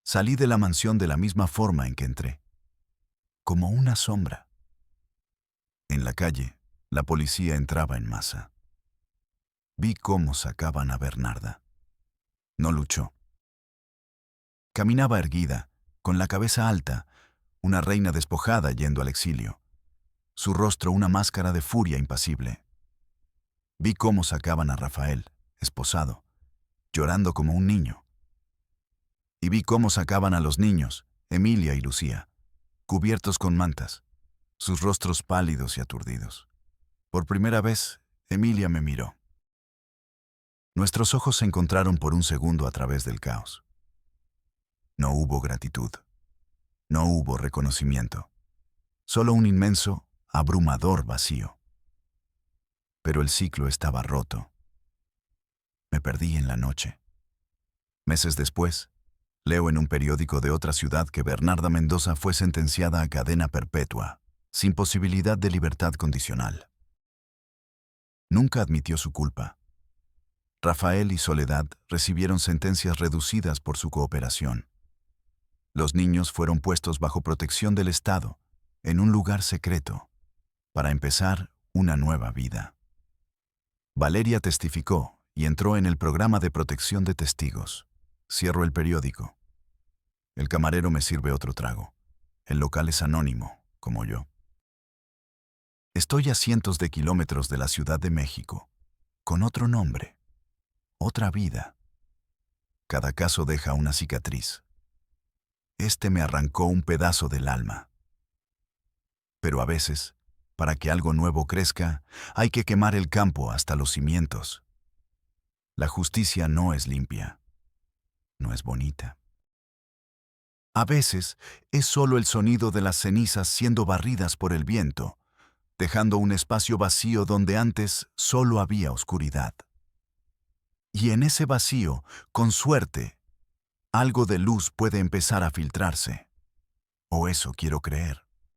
Salí de la mansión de la misma forma en que entré, como una sombra. En la calle, la policía entraba en masa. Vi cómo sacaban a Bernarda. No luchó. Caminaba erguida, con la cabeza alta, una reina despojada yendo al exilio. Su rostro una máscara de furia impasible. Vi cómo sacaban a Rafael, esposado, llorando como un niño. Y vi cómo sacaban a los niños, Emilia y Lucía, cubiertos con mantas, sus rostros pálidos y aturdidos. Por primera vez, Emilia me miró. Nuestros ojos se encontraron por un segundo a través del caos. No hubo gratitud. No hubo reconocimiento. Solo un inmenso, abrumador vacío. Pero el ciclo estaba roto. Me perdí en la noche. Meses después, leo en un periódico de otra ciudad que Bernarda Mendoza fue sentenciada a cadena perpetua, sin posibilidad de libertad condicional. Nunca admitió su culpa. Rafael y Soledad recibieron sentencias reducidas por su cooperación. Los niños fueron puestos bajo protección del Estado, en un lugar secreto, para empezar una nueva vida. Valeria testificó y entró en el programa de protección de testigos. Cierro el periódico. El camarero me sirve otro trago. El local es anónimo, como yo. Estoy a cientos de kilómetros de la Ciudad de México, con otro nombre, otra vida. Cada caso deja una cicatriz. Este me arrancó un pedazo del alma. Pero a veces, para que algo nuevo crezca, hay que quemar el campo hasta los cimientos. La justicia no es limpia, no es bonita. A veces es solo el sonido de las cenizas siendo barridas por el viento, dejando un espacio vacío donde antes solo había oscuridad. Y en ese vacío, con suerte, algo de luz puede empezar a filtrarse. O eso quiero creer.